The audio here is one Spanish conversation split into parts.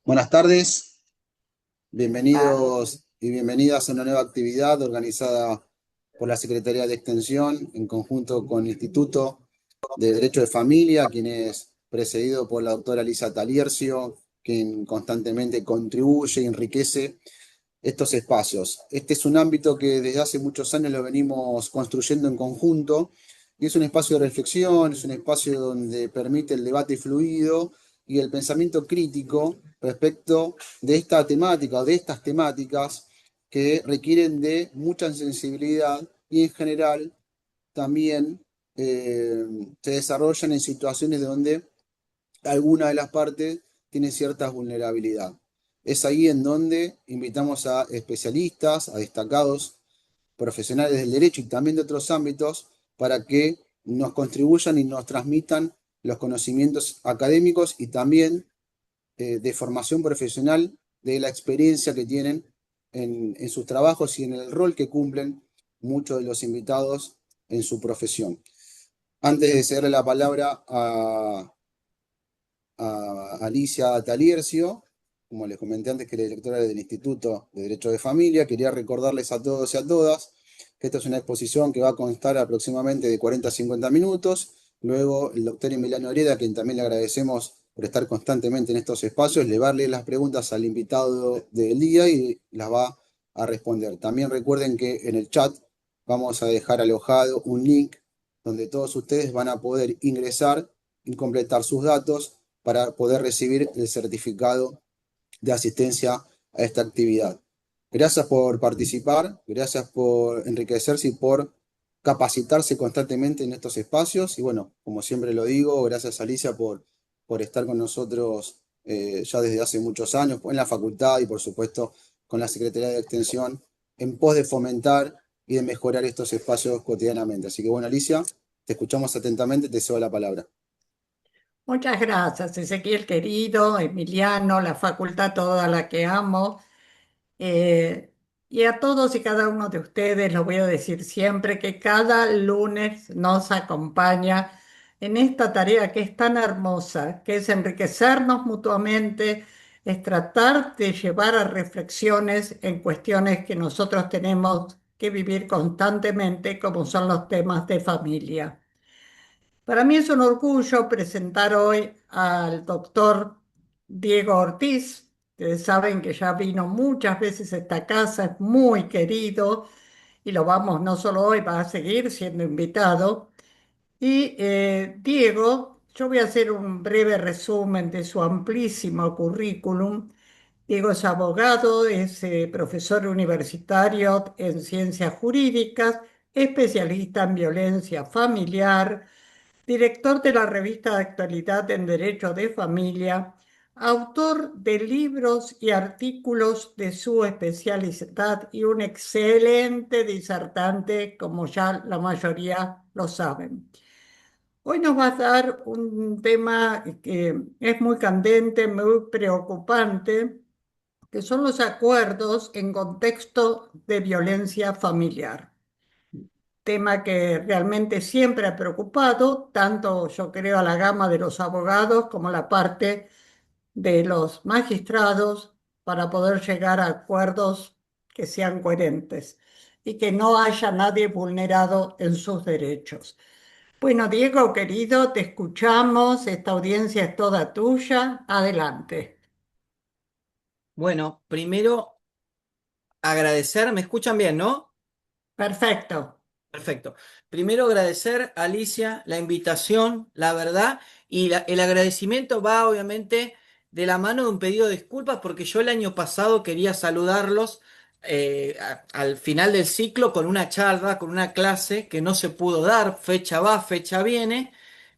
Buenas tardes, Ah, bienvenidos y bienvenidas a una nueva actividad organizada por la Secretaría de Extensión en conjunto con el Instituto de Derecho de Familia, quien es precedido por la doctora Lisa Taliercio, quien constantemente contribuye y enriquece estos espacios. Este es un ámbito que desde hace muchos años lo venimos construyendo en conjunto y es un espacio de reflexión, es un espacio donde permite el debate fluido y el pensamiento crítico respecto de esta temática o de estas temáticas que requieren de mucha sensibilidad y en general también se desarrollan en situaciones donde alguna de las partes tiene cierta vulnerabilidad. Es ahí en donde invitamos a especialistas, a destacados profesionales del derecho y también de otros ámbitos para que nos contribuyan y nos transmitan los conocimientos académicos y también de formación profesional, de la experiencia que tienen en sus trabajos y en el rol que cumplen muchos de los invitados en su profesión. Antes de cederle la palabra a Alicia Taliercio, como les comenté antes, que es la directora del Instituto de Derecho de Familia. Quería recordarles a todos y a todas que esta es una exposición que va a constar aproximadamente de 40 a 50 minutos. Luego, el doctor Emiliano Hereda, a quien también le agradecemos por estar constantemente en estos espacios, le va a leer las preguntas al invitado del día y las va a responder. También recuerden que en el chat vamos a dejar alojado un link donde todos ustedes van a poder ingresar y completar sus datos para poder recibir el certificado de asistencia a esta actividad. Gracias por participar, gracias por enriquecerse y por capacitarse constantemente en estos espacios. Y bueno, como siempre lo digo, gracias Alicia por estar con nosotros ya desde hace muchos años en la facultad y por supuesto con la Secretaría de Extensión en pos de fomentar y de mejorar estos espacios cotidianamente. Así que bueno, Alicia, te escuchamos atentamente, te cedo la palabra. muchas gracias, Ezequiel querido, Emiliano, la facultad toda la que amo. eh, y a todos y cada uno de ustedes lo voy a decir siempre que cada lunes nos acompaña en esta tarea que es tan hermosa, que es enriquecernos mutuamente, es tratar de llevar a reflexiones en cuestiones que nosotros tenemos que vivir constantemente, como son los temas de familia. Para mí es un orgullo presentar hoy al doctor Diego Ortiz. Ustedes saben que ya vino muchas veces a esta casa, es muy querido y lo vamos, no solo hoy, va a seguir siendo invitado. Y Diego, yo voy a hacer un breve resumen de su amplísimo currículum. Diego es abogado, es profesor universitario en ciencias jurídicas, especialista en violencia familiar, director de la revista de actualidad en Derecho de Familia, autor de libros y artículos de su especialidad y un excelente disertante, como ya la mayoría lo saben. Hoy nos va a dar un tema que es muy candente, muy preocupante, que son los acuerdos en contexto de violencia familiar, tema que realmente siempre ha preocupado, tanto yo creo a la gama de los abogados como a la parte de los magistrados para poder llegar a acuerdos que sean coherentes y que no haya nadie vulnerado en sus derechos. Bueno, Diego, querido, te escuchamos, esta audiencia es toda tuya, adelante. Bueno, primero agradecer, ¿me escuchan bien, no? Perfecto. Perfecto. Primero agradecer a Alicia la invitación, la verdad, y el agradecimiento va obviamente de la mano de un pedido de disculpas porque yo el año pasado quería saludarlos al final del ciclo con una charla, con una clase que no se pudo dar, fecha va, fecha viene,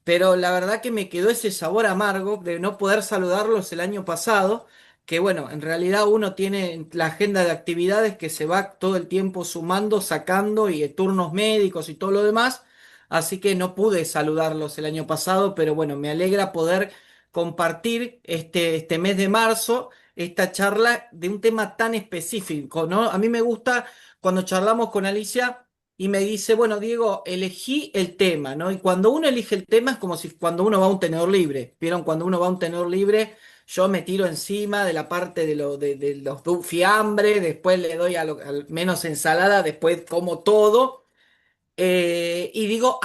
pero la verdad que me quedó ese sabor amargo de no poder saludarlos el año pasado, que bueno, en realidad uno tiene la agenda de actividades que se va todo el tiempo sumando, sacando y turnos médicos y todo lo demás, así que no pude saludarlos el año pasado, pero bueno, me alegra poder compartir este mes de marzo esta charla de un tema tan específico, ¿no? A mí me gusta cuando charlamos con Alicia y me dice, bueno, Diego, elegí el tema, ¿no? Y cuando uno elige el tema es como si cuando uno va a un tenedor libre, ¿vieron? Cuando uno va a un tenedor libre yo me tiro encima de la parte de los fiambres, después le doy al menos ensalada, después como todo. Y digo,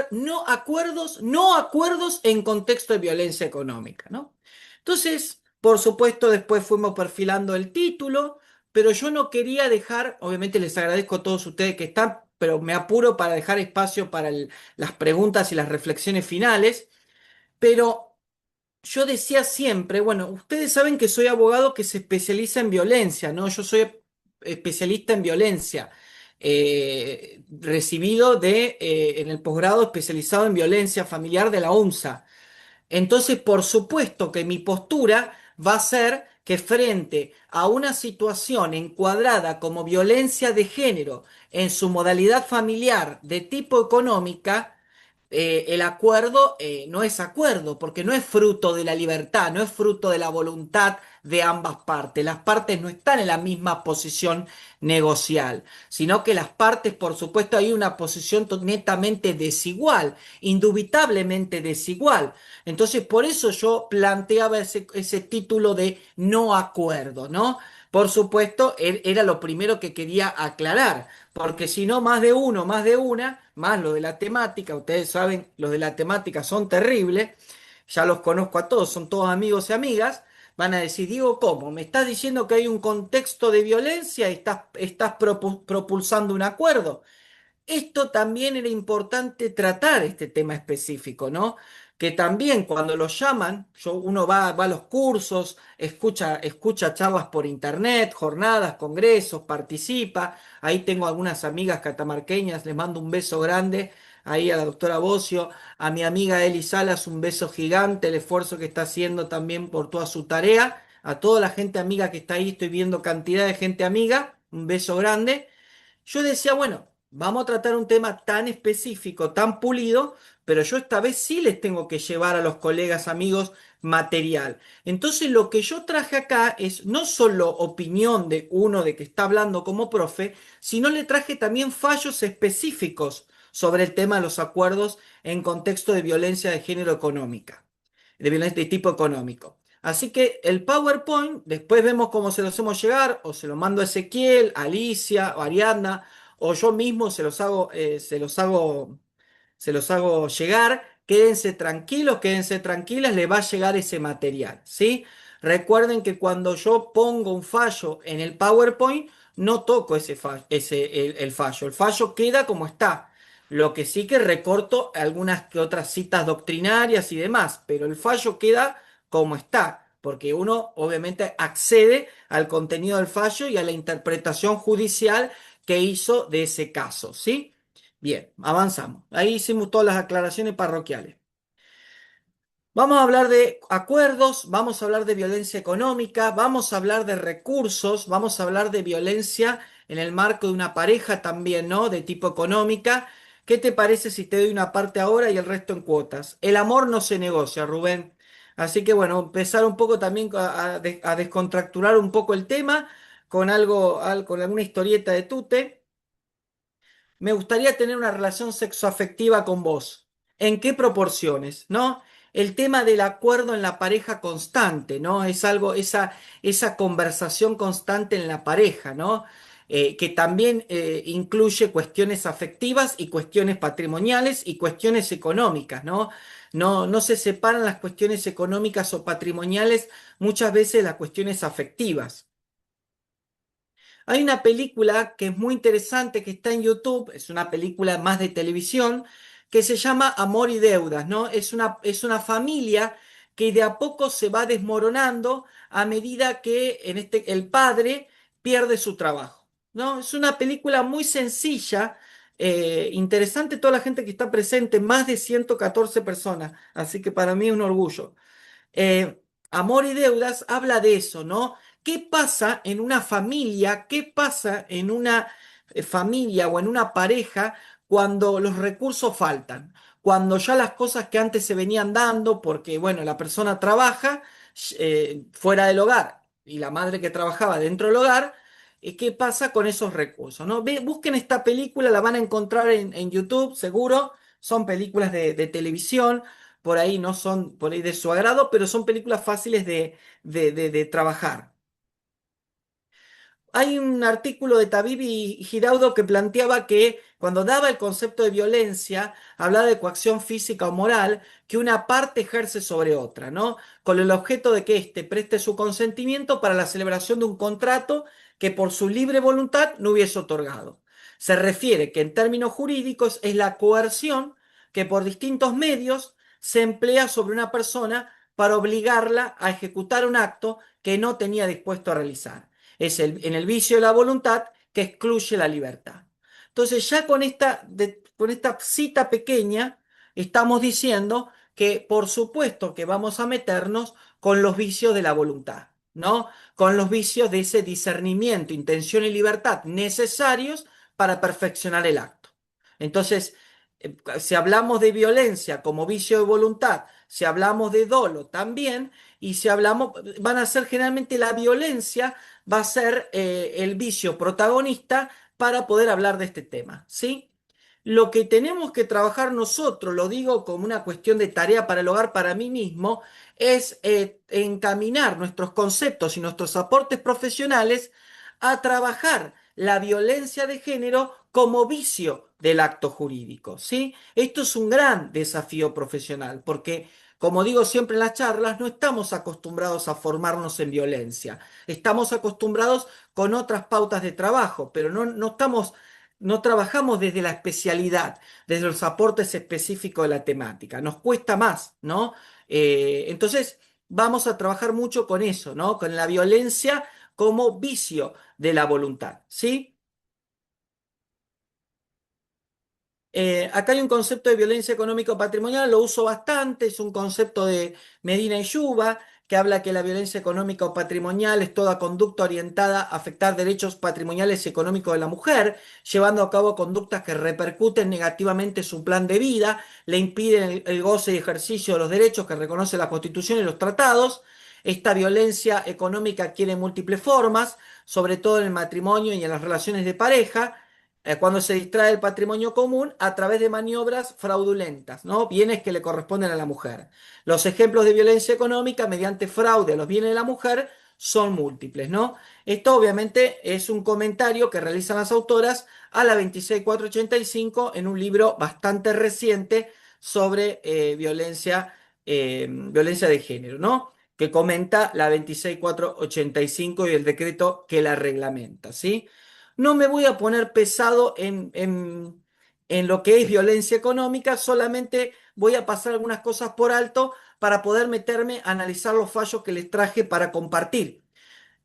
no acuerdos en contexto de violencia económica, ¿no? Entonces, por supuesto, después fuimos perfilando el título, pero yo no quería dejar, obviamente les agradezco a todos ustedes que están, pero me apuro para dejar espacio para las preguntas y las reflexiones finales, pero yo decía siempre, bueno, ustedes saben que soy abogado que se especializa en violencia, ¿no? Yo soy especialista en violencia, recibido en el posgrado especializado en violencia familiar de la UNSA. Entonces, por supuesto que mi postura va a ser que frente a una situación encuadrada como violencia de género en su modalidad familiar de tipo económica, el acuerdo no es acuerdo, porque no es fruto de la libertad, no es fruto de la voluntad de ambas partes. Las partes no están en la misma posición negocial, sino que las partes, por supuesto, hay una posición netamente desigual, indubitablemente desigual. Entonces, por eso yo planteaba ese título de no acuerdo, ¿no? Por supuesto, era lo primero que quería aclarar, porque si no, más de uno, más de una, más lo de la temática, ustedes saben, los de la temática son terribles, ya los conozco a todos, son todos amigos y amigas, van a decir, Diego, ¿cómo? ¿Me estás diciendo que hay un contexto de violencia y estás propulsando un acuerdo? Esto también era importante tratar este tema específico, ¿no? Que también cuando lo llaman, uno va a los cursos, escucha charlas por internet, jornadas, congresos, participa. Ahí tengo algunas amigas catamarqueñas, les mando un beso grande. Ahí a la doctora Bocio, a mi amiga Eli Salas, un beso gigante, el esfuerzo que está haciendo también por toda su tarea. A toda la gente amiga que está ahí, estoy viendo cantidad de gente amiga, un beso grande. Yo decía, bueno, vamos a tratar un tema tan específico, tan pulido, pero yo esta vez sí les tengo que llevar a los colegas, amigos, material. Entonces lo que yo traje acá es no solo opinión de uno de que está hablando como profe, sino le traje también fallos específicos sobre el tema de los acuerdos en contexto de violencia de género económica, de violencia de tipo económico. Así que el PowerPoint, después vemos cómo se lo hacemos llegar, o se lo mando a Ezequiel, a Alicia, o a Ariadna, o yo mismo se los hago llegar. Quédense tranquilas, les va a llegar ese material, ¿sí? Recuerden que cuando yo pongo un fallo en el PowerPoint, no toco el fallo. El fallo queda como está. Lo que sí que recorto algunas que otras citas doctrinarias y demás, pero el fallo queda como está, porque uno obviamente accede al contenido del fallo y a la interpretación judicial que hizo de ese caso, ¿sí? Bien, avanzamos. Ahí hicimos todas las aclaraciones parroquiales. Vamos a hablar de acuerdos, vamos a hablar de violencia económica, vamos a hablar de recursos, vamos a hablar de violencia en el marco de una pareja también, ¿no? De tipo económica. ¿Qué te parece si te doy una parte ahora y el resto en cuotas? El amor no se negocia, Rubén. Así que bueno, empezar un poco también a descontracturar un poco el tema con con alguna historieta de Tute. Me gustaría tener una relación sexoafectiva con vos. ¿En qué proporciones? ¿No? El tema del acuerdo en la pareja constante, ¿no? Es algo, esa conversación constante en la pareja, ¿no? Que también incluye cuestiones afectivas y cuestiones patrimoniales y cuestiones económicas, ¿no? No se separan las cuestiones económicas o patrimoniales muchas veces las cuestiones afectivas. Hay una película que es muy interesante que está en YouTube, es una película más de televisión, que se llama Amor y Deudas, ¿no? Es una familia que de a poco se va desmoronando a medida que el padre pierde su trabajo, ¿no? Es una película muy sencilla, interesante toda la gente que está presente, más de 114 personas, así que para mí es un orgullo. Eh, Amor y Deudas habla de eso, ¿no? ¿Qué pasa en una familia? ¿Qué pasa en una familia o en una pareja cuando los recursos faltan? Cuando ya las cosas que antes se venían dando, porque, bueno, la persona trabaja fuera del hogar y la madre que trabajaba dentro del hogar, ¿qué pasa con esos recursos? ¿No? Busquen esta película, la van a encontrar en YouTube, seguro. Son películas de televisión. por ahí no son por ahí de su agrado, pero son películas fáciles de trabajar. Hay un artículo de Tabibi y Giraudo que planteaba que cuando daba el concepto de violencia, hablaba de coacción física o moral que una parte ejerce sobre otra, ¿no? Con el objeto de que éste preste su consentimiento para la celebración de un contrato que por su libre voluntad no hubiese otorgado. Se refiere que en términos jurídicos es la coerción que por distintos medios se emplea sobre una persona para obligarla a ejecutar un acto que no tenía dispuesto a realizar. Es en el vicio de la voluntad que excluye la libertad. Entonces ya con esta cita pequeña estamos diciendo que por supuesto que vamos a meternos con los vicios de la voluntad, ¿no? Con los vicios de ese discernimiento, intención y libertad necesarios para perfeccionar el acto. Entonces, si hablamos de violencia como vicio de voluntad, si hablamos de dolo también, y si hablamos, van a ser generalmente la violencia va a ser el vicio protagonista para poder hablar de este tema, ¿sí? Lo que tenemos que trabajar nosotros, lo digo como una cuestión de tarea para el hogar, para mí mismo, es encaminar nuestros conceptos y nuestros aportes profesionales a trabajar la violencia de género como vicio del acto jurídico, ¿sí? Esto es un gran desafío profesional porque, como digo siempre en las charlas, no estamos acostumbrados a formarnos en violencia. Estamos acostumbrados con otras pautas de trabajo, pero no trabajamos desde la especialidad, desde los aportes específicos de la temática. Nos cuesta más, ¿no? Entonces, vamos a trabajar mucho con eso, ¿no? Con la violencia como vicio de la voluntad, ¿sí? Acá hay un concepto de violencia económico-patrimonial, lo uso bastante, es un concepto de Medina y Yuba, que habla que la violencia económica o patrimonial es toda conducta orientada a afectar derechos patrimoniales y económicos de la mujer, llevando a cabo conductas que repercuten negativamente su plan de vida, le impiden el goce y ejercicio de los derechos que reconoce la Constitución y los tratados. Esta violencia económica adquiere múltiples formas, sobre todo en el matrimonio y en las relaciones de pareja cuando se distrae el patrimonio común a través de maniobras fraudulentas, ¿no? Bienes que le corresponden a la mujer. Los ejemplos de violencia económica mediante fraude a los bienes de la mujer son múltiples, ¿no? Esto obviamente es un comentario que realizan las autoras a la 26485 en un libro bastante reciente sobre violencia de género, ¿no? Que comenta la 26485 y el decreto que la reglamenta, ¿sí? No me voy a poner pesado en lo que es violencia económica, solamente voy a pasar algunas cosas por alto para poder meterme a analizar los fallos que les traje para compartir.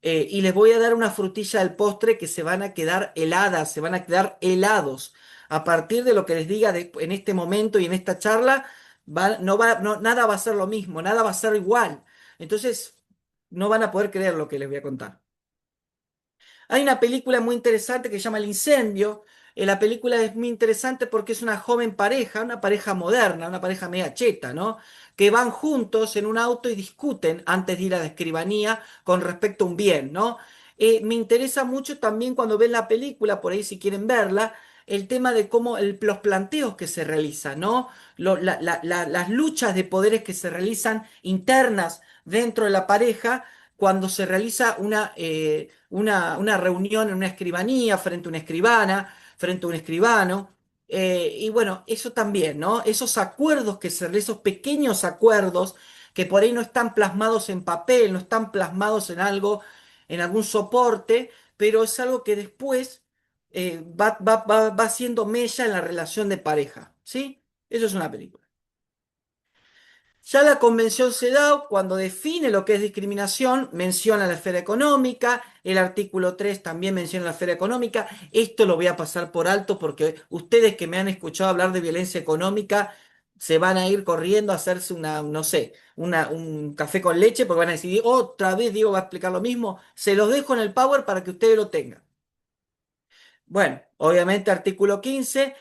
Y les voy a dar una frutilla del postre que se van a quedar heladas, se van a quedar helados. A partir de lo que les diga en este momento y en esta charla, nada va a ser lo mismo, nada va a ser igual. Entonces, no van a poder creer lo que les voy a contar. Hay una película muy interesante que se llama El Incendio. La película es muy interesante porque es una joven pareja, una pareja moderna, una pareja media cheta, ¿no? Que van juntos en un auto y discuten antes de ir a la escribanía con respecto a un bien, ¿no? Me interesa mucho también cuando ven la película, por ahí si quieren verla, el tema de cómo los planteos que se realizan, ¿no? Las luchas de poderes que se realizan internas dentro de la pareja cuando se realiza una reunión en una escribanía, frente a una escribana, frente a un escribano. Y bueno, eso también, ¿no? Esos acuerdos esos pequeños acuerdos que por ahí no están plasmados en papel, no están plasmados en algo, en algún soporte, pero es algo que después va haciendo mella en la relación de pareja, ¿sí? Eso es una película. Ya la Convención CEDAW, cuando define lo que es discriminación, menciona la esfera económica, el artículo 3 también menciona la esfera económica. Esto lo voy a pasar por alto porque ustedes que me han escuchado hablar de violencia económica se van a ir corriendo a hacerse no sé, un café con leche porque van a decir, otra vez Diego va a explicar lo mismo. Se los dejo en el Power para que ustedes lo tengan. Bueno, obviamente artículo 15,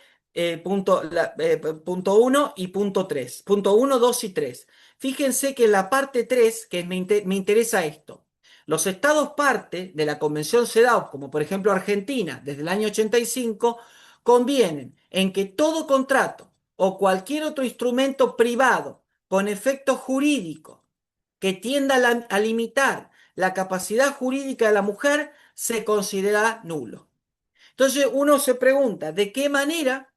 punto 1 y punto 3. Punto 1, 2 y 3. Fíjense que en la parte 3, que me interesa esto, los estados parte de la Convención CEDAW, como por ejemplo Argentina, desde el año 85, convienen en que todo contrato o cualquier otro instrumento privado con efecto jurídico que tienda a limitar la capacidad jurídica de la mujer se considera nulo. Entonces uno se pregunta, ¿de qué manera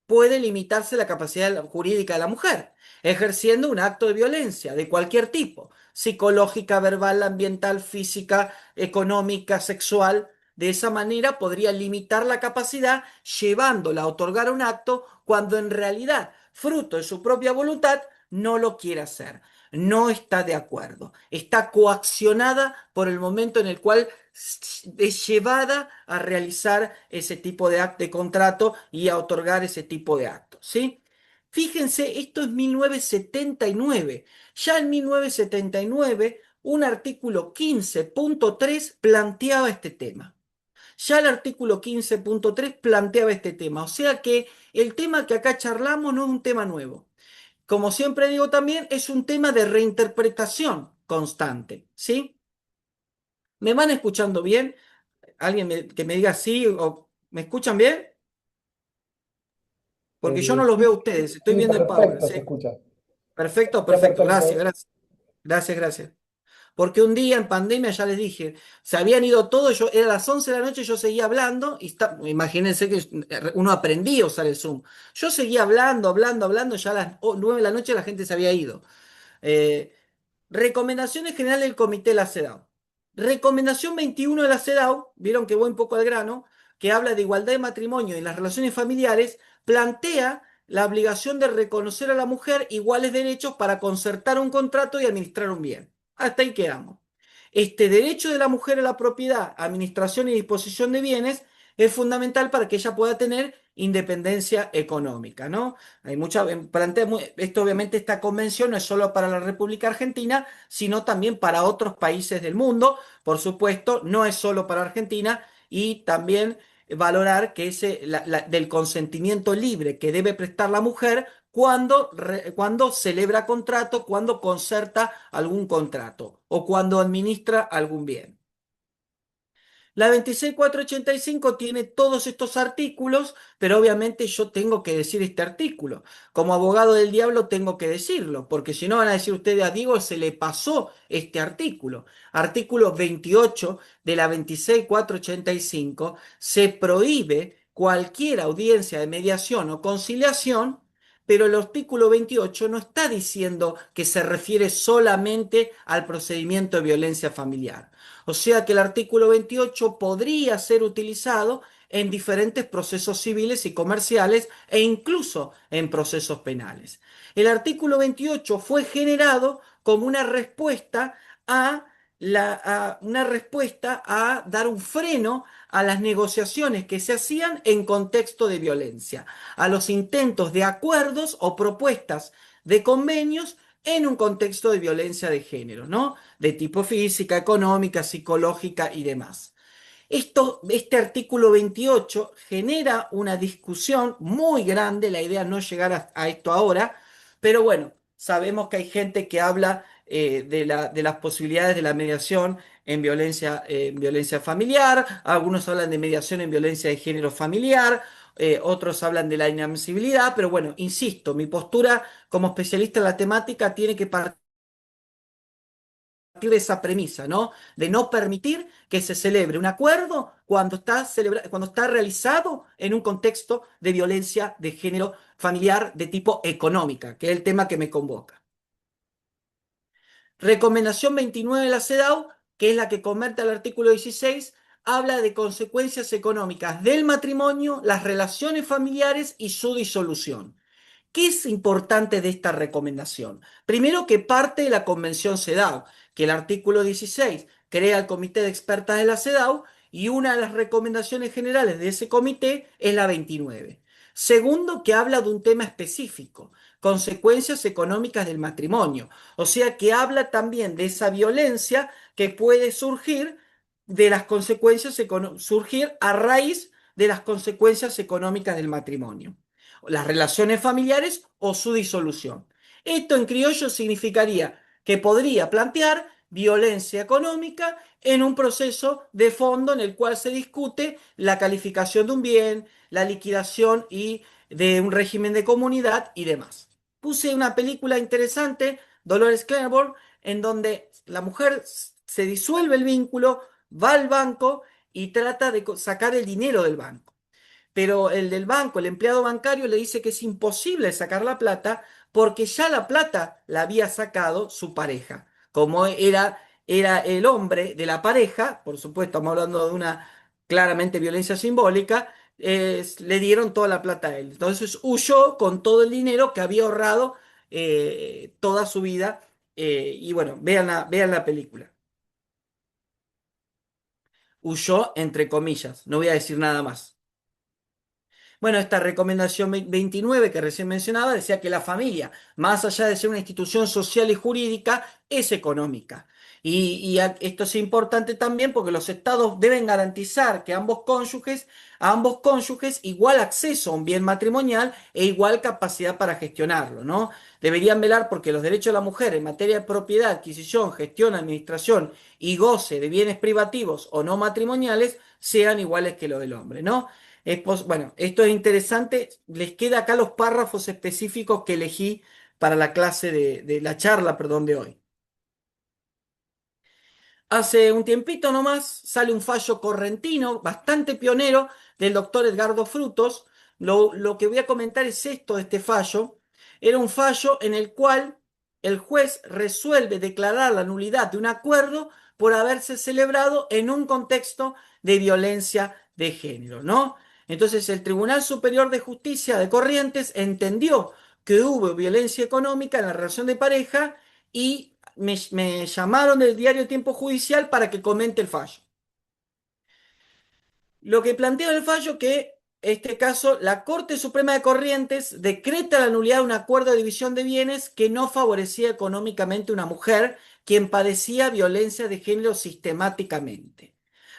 puede limitarse la capacidad jurídica de la mujer, ejerciendo un acto de violencia de cualquier tipo, psicológica, verbal, ambiental, física, económica, sexual? De esa manera podría limitar la capacidad llevándola a otorgar un acto cuando en realidad, fruto de su propia voluntad, no lo quiere hacer, no está de acuerdo, está coaccionada por el momento en el cual es llevada a realizar ese tipo de contrato y a otorgar ese tipo de actos, ¿sí? Fíjense, esto es 1979. Ya en 1979, un artículo 15.3 planteaba este tema. Ya el artículo 15.3 planteaba este tema. O sea que el tema que acá charlamos no es un tema nuevo. Como siempre digo también, es un tema de reinterpretación constante, ¿sí? ¿Me van escuchando bien? Que me diga sí o ¿me escuchan bien? Porque yo no los Sí, veo a ustedes, estoy sí, viendo el Power, perfecto, se ¿sí? escucha. Perfecto, Ya perfecto, gracias, perfecto. gracias, gracias, gracias. Porque un día en pandemia, ya les dije, se habían ido todos, yo, era las 11 de la noche, yo seguía hablando, y imagínense que uno aprendía a usar el Zoom. Yo seguía hablando, hablando, hablando, ya a las 9 de la noche la gente se había ido. Eh, Recomendaciones generales del Comité de la CEDAW. Recomendación 21 de la CEDAW, vieron que voy un poco al grano, que habla de igualdad de matrimonio y las relaciones familiares, plantea la obligación de reconocer a la mujer iguales derechos para concertar un contrato y administrar un bien. Hasta ahí quedamos. Este derecho de la mujer a la propiedad, administración y disposición de bienes es fundamental para que ella pueda tener independencia económica, ¿no? Hay mucha, esto obviamente esta convención no es solo para la República Argentina, sino también para otros países del mundo, por supuesto, no es solo para Argentina y también valorar que del consentimiento libre que debe prestar la mujer cuando celebra contrato, cuando concerta algún contrato o cuando administra algún bien. La 26485 tiene todos estos artículos, pero obviamente yo tengo que decir este artículo. Como abogado del diablo tengo que decirlo, porque si no van a decir ustedes a Diego se le pasó este artículo. Artículo 28 de la 26485 se prohíbe cualquier audiencia de mediación o conciliación, pero el artículo 28 no está diciendo que se refiere solamente al procedimiento de violencia familiar. O sea que el artículo 28 podría ser utilizado en diferentes procesos civiles y comerciales e incluso en procesos penales. El artículo 28 fue generado como una respuesta a dar un freno a las negociaciones que se hacían en contexto de violencia, a los intentos de acuerdos o propuestas de convenios en un contexto de violencia de género, ¿no? De tipo física, económica, psicológica y demás. Este artículo 28 genera una discusión muy grande, la idea es no llegar a esto ahora, pero bueno, sabemos que hay gente que habla de las posibilidades de la mediación en violencia familiar, algunos hablan de mediación en violencia de género familiar, otros hablan de la inadmisibilidad, pero bueno, insisto, mi postura como especialista en la temática tiene que partir de esa premisa, ¿no? De no permitir que se celebre un acuerdo cuando está realizado en un contexto de violencia de género familiar de tipo económica, que es el tema que me convoca. Recomendación 29 de la CEDAW, que es la que convierte al artículo 16, habla de consecuencias económicas del matrimonio, las relaciones familiares y su disolución. ¿Qué es importante de esta recomendación? Primero que parte de la Convención CEDAW, que el artículo 16 crea el Comité de Expertas de la CEDAW y una de las recomendaciones generales de ese comité es la 29. Segundo, que habla de un tema específico, consecuencias económicas del matrimonio. O sea, que habla también de esa violencia que puede surgir de las surgir a raíz de las consecuencias económicas del matrimonio, las relaciones familiares o su disolución. Esto en criollo significaría que podría plantear violencia económica en un proceso de fondo en el cual se discute la calificación de un bien, la liquidación y de un régimen de comunidad y demás. puse una película interesante, Dolores Claiborne, en donde la mujer se disuelve el vínculo, va al banco y trata de sacar el dinero del banco. Pero el del banco, el empleado bancario, le dice que es imposible sacar la plata porque ya la plata la había sacado su pareja. Como era el hombre de la pareja, por supuesto, estamos hablando de una claramente violencia simbólica, le dieron toda la plata a él. Entonces huyó con todo el dinero que había ahorrado toda su vida. Y bueno, vean la película. Huyó entre comillas, no voy a decir nada más. Bueno, esta recomendación 29 que recién mencionaba decía que la familia, más allá de ser una institución social y jurídica, es económica. Esto es importante también porque los estados deben garantizar que a ambos cónyuges igual acceso a un bien matrimonial e igual capacidad para gestionarlo, ¿no? Deberían velar porque los derechos de la mujer en materia de propiedad, adquisición, gestión, administración y goce de bienes privativos o no matrimoniales sean iguales que los del hombre, ¿no? Bueno, esto es interesante. Les queda acá los párrafos específicos que elegí para la clase de la charla, perdón, de hoy. Hace un tiempito nomás sale un fallo correntino, bastante pionero, del doctor Edgardo Frutos. Lo que voy a comentar es esto de este fallo. Era un fallo en el cual el juez resuelve declarar la nulidad de un acuerdo por haberse celebrado en un contexto de violencia de género, ¿no? Entonces el Tribunal Superior de Justicia de Corrientes entendió que hubo violencia económica en la relación de pareja y me llamaron del diario Tiempo Judicial para que comente el fallo. Lo que plantea el fallo que, en este caso, la Corte Suprema de Corrientes decreta la nulidad de un acuerdo de división de bienes que no favorecía económicamente a una mujer quien padecía violencia de género sistemáticamente.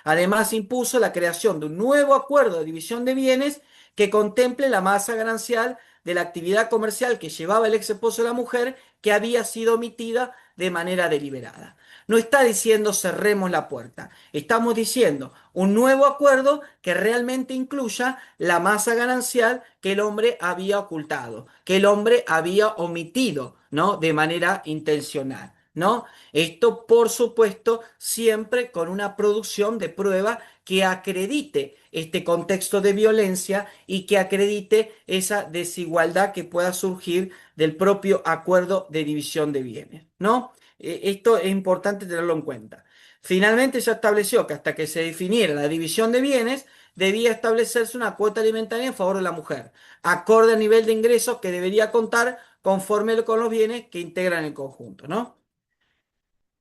Además, impuso la creación de un nuevo acuerdo de división de bienes que contemple la masa ganancial de la actividad comercial que llevaba el ex esposo de la mujer que había sido omitida de manera deliberada. No está diciendo cerremos la puerta, estamos diciendo un nuevo acuerdo que realmente incluya la masa ganancial que el hombre había ocultado, que el hombre había omitido, ¿no? De manera intencional, ¿no? Esto, por supuesto, siempre con una producción de prueba que acredite este contexto de violencia y que acredite esa desigualdad que pueda surgir del propio acuerdo de división de bienes, ¿no? Esto es importante tenerlo en cuenta. Finalmente se estableció que hasta que se definiera la división de bienes, debía establecerse una cuota alimentaria en favor de la mujer, acorde al nivel de ingresos que debería contar conforme con los bienes que integran el conjunto, ¿no?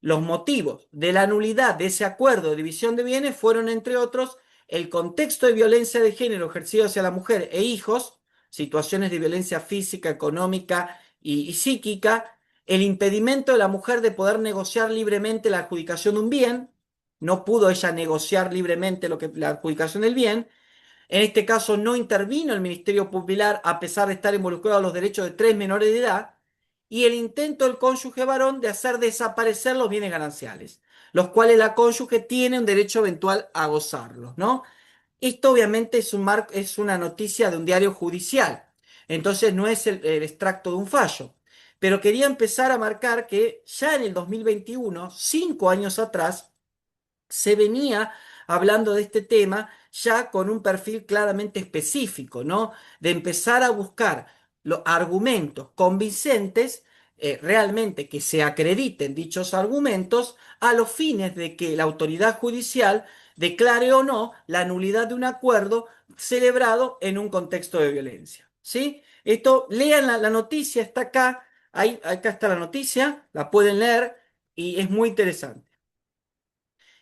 Los motivos de la nulidad de ese acuerdo de división de bienes fueron, entre otros, el contexto de violencia de género ejercido hacia la mujer e hijos, situaciones de violencia física, económica y psíquica, el impedimento de la mujer de poder negociar libremente la adjudicación de un bien, no pudo ella negociar libremente la adjudicación del bien. En este caso no intervino el Ministerio Popular a pesar de estar involucrado en los derechos de tres menores de edad, y el intento del cónyuge varón de hacer desaparecer los bienes gananciales, los cuales la cónyuge tiene un derecho eventual a gozarlos, ¿no? Esto obviamente es una noticia de un diario judicial, entonces no es el extracto de un fallo. Pero quería empezar a marcar que ya en el 2021, 5 años atrás, se venía hablando de este tema ya con un perfil claramente específico, ¿no? De empezar a buscar los argumentos convincentes, realmente que se acrediten dichos argumentos a los fines de que la autoridad judicial declare o no la nulidad de un acuerdo celebrado en un contexto de violencia, ¿sí? Esto, lean la noticia, está acá, acá está la noticia, la pueden leer y es muy interesante.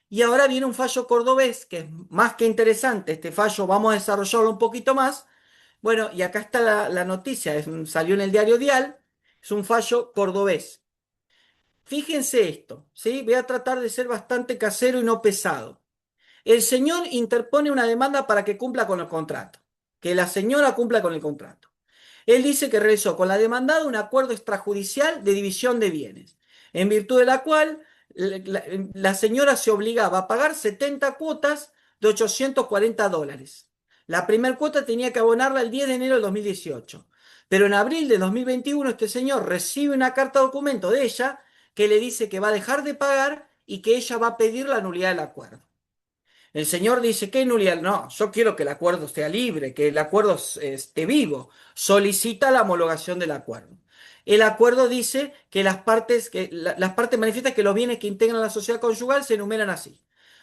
Y ahora viene un fallo cordobés que es más que interesante. Este fallo vamos a desarrollarlo un poquito más. Bueno, y acá está la noticia, salió en el diario Dial, es un fallo cordobés. Fíjense esto, ¿sí? Voy a tratar de ser bastante casero y no pesado. El señor interpone una demanda para que cumpla con el contrato, que la señora cumpla con el contrato. Él dice que realizó con la demandada un acuerdo extrajudicial de división de bienes, en virtud de la cual la señora se obligaba a pagar 70 cuotas de $840. La primera cuota tenía que abonarla el 10 de enero del 2018. Pero en abril de 2021 este señor recibe una carta documento de ella que le dice que va a dejar de pagar y que ella va a pedir la nulidad del acuerdo. El señor dice, ¿qué nulidad? No, yo quiero que el acuerdo esté libre, que el acuerdo esté vivo. Solicita la homologación del acuerdo. El acuerdo dice que las partes manifiestan que los bienes que integran la sociedad conyugal se enumeran así.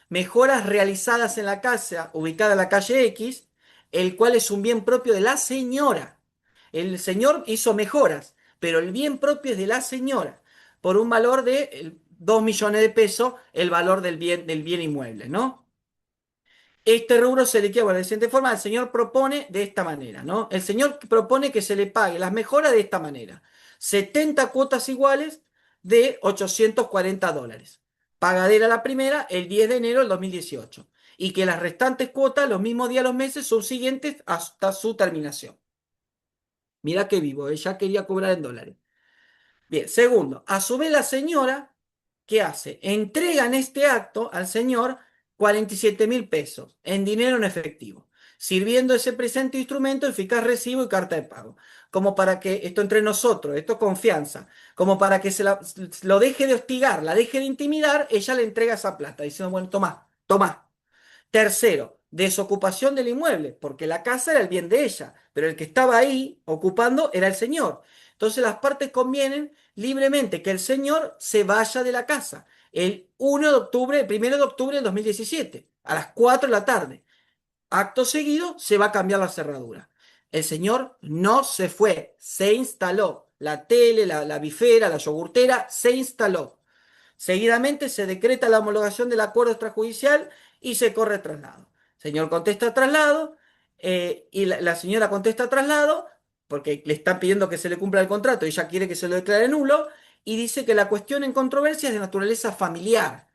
Mejoras realizadas en la casa ubicada en la calle X, el cual es un bien propio de la señora. El señor hizo mejoras, pero el bien propio es de la señora, por un valor de 2 millones de pesos, el valor del bien inmueble, ¿no? Este rubro se liquida de la siguiente forma. El señor propone de esta manera, ¿no? El señor propone que se le pague las mejoras de esta manera. 70 cuotas iguales de $840. Pagadera la primera el 10 de enero del 2018. Y que las restantes cuotas los mismos días, los meses subsiguientes hasta su terminación. Mira qué vivo, ella quería cobrar en dólares. Bien, segundo, a su vez la señora, ¿qué hace? Entrega en este acto al señor 47.000 pesos en dinero en efectivo, sirviendo ese presente instrumento eficaz recibo y carta de pago, como para que, esto entre nosotros, esto es confianza, como para que lo deje de hostigar, la deje de intimidar, ella le entrega esa plata, diciendo, bueno, toma, toma. Tercero, desocupación del inmueble, porque la casa era el bien de ella, pero el que estaba ahí ocupando era el señor. Entonces las partes convienen libremente que el señor se vaya de la casa el 1 de octubre del 2017, a las 4 de la tarde. Acto seguido se va a cambiar la cerradura. El señor no se fue, se instaló. La tele, la bifera, la yogurtera, se instaló. Seguidamente se decreta la homologación del acuerdo extrajudicial y se corre traslado. El señor contesta traslado y la señora contesta traslado porque le están pidiendo que se le cumpla el contrato y ella quiere que se lo declare nulo y dice que la cuestión en controversia es de naturaleza familiar,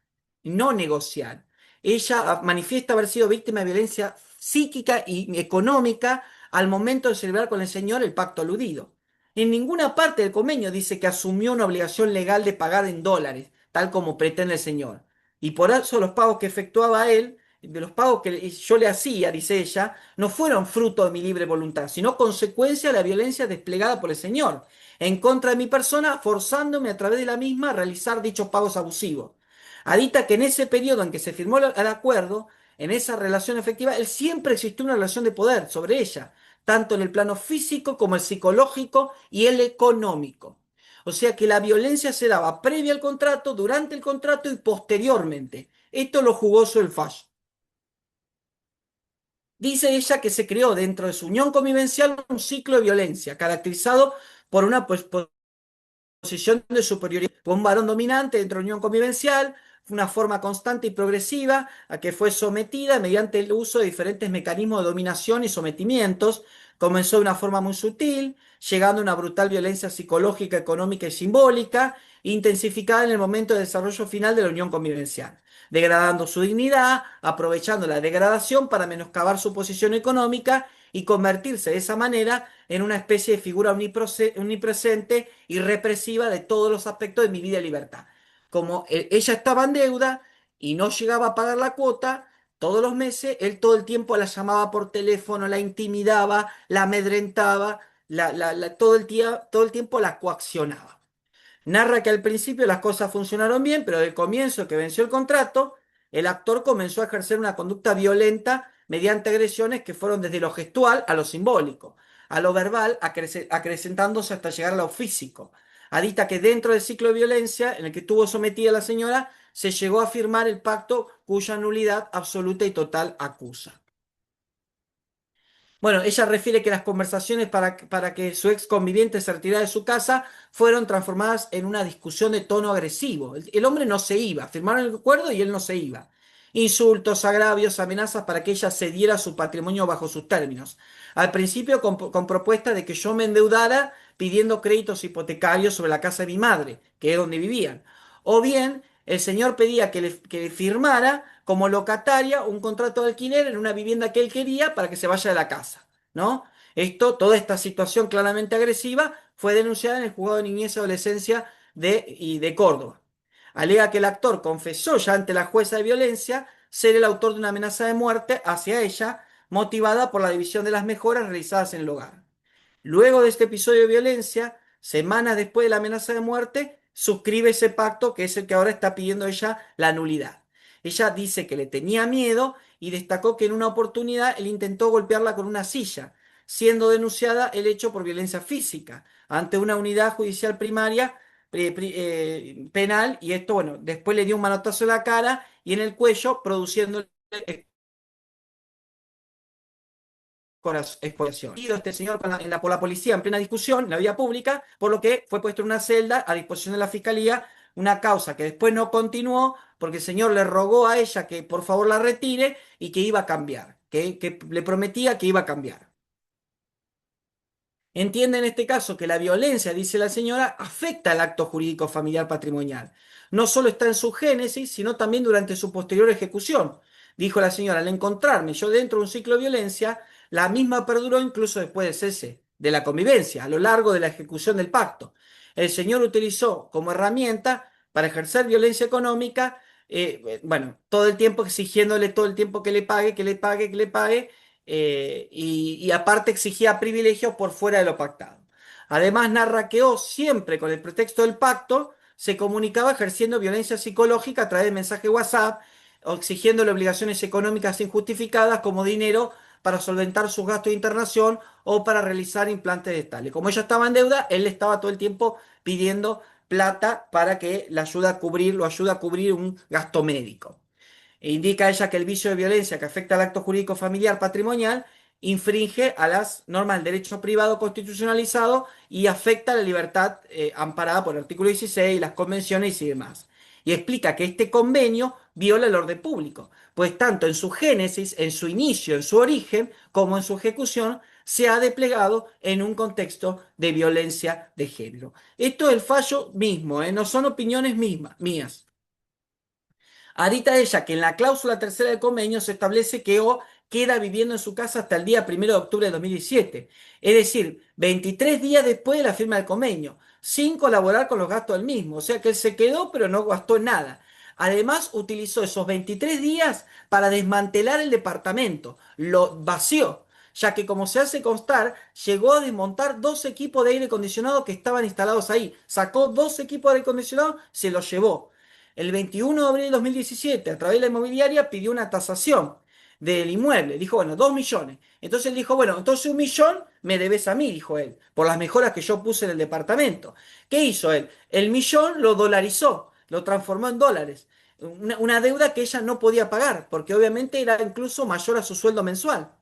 no negociar. Ella manifiesta haber sido víctima de violencia psíquica y económica al momento de celebrar con el señor el pacto aludido. En ninguna parte del convenio dice que asumió una obligación legal de pagar en dólares tal como pretende el Señor. Y por eso los pagos que efectuaba él, de los pagos que yo le hacía, dice ella, no fueron fruto de mi libre voluntad, sino consecuencia de la violencia desplegada por el Señor en contra de mi persona, forzándome a través de la misma a realizar dichos pagos abusivos. Adita que en ese periodo en que se firmó el acuerdo, en esa relación efectiva, él siempre existió una relación de poder sobre ella, tanto en el plano físico como el psicológico y el económico. O sea que la violencia se daba previa al contrato, durante el contrato y posteriormente. Esto es lo jugoso del fallo. Dice ella que se creó dentro de su unión convivencial un ciclo de violencia caracterizado por una posición de superioridad. Fue un varón dominante dentro de la unión convivencial, una forma constante y progresiva a que fue sometida mediante el uso de diferentes mecanismos de dominación y sometimientos. Comenzó de una forma muy sutil, llegando a una brutal violencia psicológica, económica y simbólica, intensificada en el momento de desarrollo final de la unión convivencial, degradando su dignidad, aprovechando la degradación para menoscabar su posición económica y convertirse de esa manera en una especie de figura omnipresente y represiva de todos los aspectos de mi vida y libertad. Como ella estaba en deuda y no llegaba a pagar la cuota, todos los meses él todo el tiempo la llamaba por teléfono, la intimidaba, la amedrentaba, todo el tiempo la coaccionaba. Narra que al principio las cosas funcionaron bien, pero del comienzo que venció el contrato, el actor comenzó a ejercer una conducta violenta mediante agresiones que fueron desde lo gestual a lo simbólico, a lo verbal, acrecentándose hasta llegar a lo físico. Adita que dentro del ciclo de violencia en el que estuvo sometida la señora, se llegó a firmar el pacto cuya nulidad absoluta y total acusa. Bueno, ella refiere que las conversaciones para que su ex conviviente se retirara de su casa fueron transformadas en una discusión de tono agresivo. El hombre no se iba, firmaron el acuerdo y él no se iba. Insultos, agravios, amenazas para que ella cediera su patrimonio bajo sus términos. Al principio con propuesta de que yo me endeudara pidiendo créditos hipotecarios sobre la casa de mi madre, que es donde vivían. O bien, el señor pedía que le firmara como locataria un contrato de alquiler en una vivienda que él quería para que se vaya de la casa, ¿no? Toda esta situación claramente agresiva fue denunciada en el juzgado de niñez y adolescencia de Córdoba. Alega que el actor confesó ya ante la jueza de violencia ser el autor de una amenaza de muerte hacia ella, motivada por la división de las mejoras realizadas en el hogar. Luego de este episodio de violencia, semanas después de la amenaza de muerte, suscribe ese pacto que es el que ahora está pidiendo ella la nulidad. Ella dice que le tenía miedo y destacó que en una oportunidad él intentó golpearla con una silla, siendo denunciada el hecho por violencia física ante una unidad judicial primaria penal, y esto, bueno, después le dio un manotazo en la cara y en el cuello, produciendo expoliación. Y este señor por la policía en plena discusión, en la vía pública, por lo que fue puesto en una celda a disposición de la fiscalía, una causa que después no continuó porque el señor le rogó a ella que por favor la retire y que iba a cambiar, que le prometía que iba a cambiar. Entiende en este caso que la violencia, dice la señora, afecta al acto jurídico familiar patrimonial. No solo está en su génesis, sino también durante su posterior ejecución. Dijo la señora, al encontrarme yo dentro de un ciclo de violencia, la misma perduró incluso después del cese de la convivencia, a lo largo de la ejecución del pacto. El señor utilizó como herramienta para ejercer violencia económica, bueno, todo el tiempo exigiéndole todo el tiempo que le pague, que le pague, que le pague, y aparte exigía privilegios por fuera de lo pactado. Además, narra que O, siempre con el pretexto del pacto, se comunicaba ejerciendo violencia psicológica a través de mensaje WhatsApp o exigiéndole obligaciones económicas injustificadas como dinero para solventar sus gastos de internación o para realizar implantes dentales. Como ella estaba en deuda, él le estaba todo el tiempo pidiendo plata para que le ayude a cubrir, lo ayude a cubrir un gasto médico. Indica ella que el vicio de violencia que afecta al acto jurídico familiar patrimonial infringe a las normas del derecho privado constitucionalizado y afecta la libertad amparada por el artículo 16, las convenciones y demás. Y explica que este convenio viola el orden público, pues tanto en su génesis, en su inicio, en su origen, como en su ejecución, se ha desplegado en un contexto de violencia de género. Esto es el fallo mismo, no son opiniones mías. Adita ella que en la cláusula tercera del convenio se establece que O queda viviendo en su casa hasta el día 1 de octubre de 2017, es decir, 23 días después de la firma del convenio, sin colaborar con los gastos del mismo, o sea que él se quedó pero no gastó en nada. Además, utilizó esos 23 días para desmantelar el departamento, lo vació, ya que como se hace constar, llegó a desmontar dos equipos de aire acondicionado que estaban instalados ahí, sacó dos equipos de aire acondicionado, se los llevó. El 21 de abril de 2017, a través de la inmobiliaria, pidió una tasación del inmueble. Dijo, bueno, 2 millones. Entonces él dijo, bueno, entonces 1 millón me debes a mí, dijo él, por las mejoras que yo puse en el departamento. ¿Qué hizo él? El millón lo dolarizó, lo transformó en dólares. Una deuda que ella no podía pagar, porque obviamente era incluso mayor a su sueldo mensual.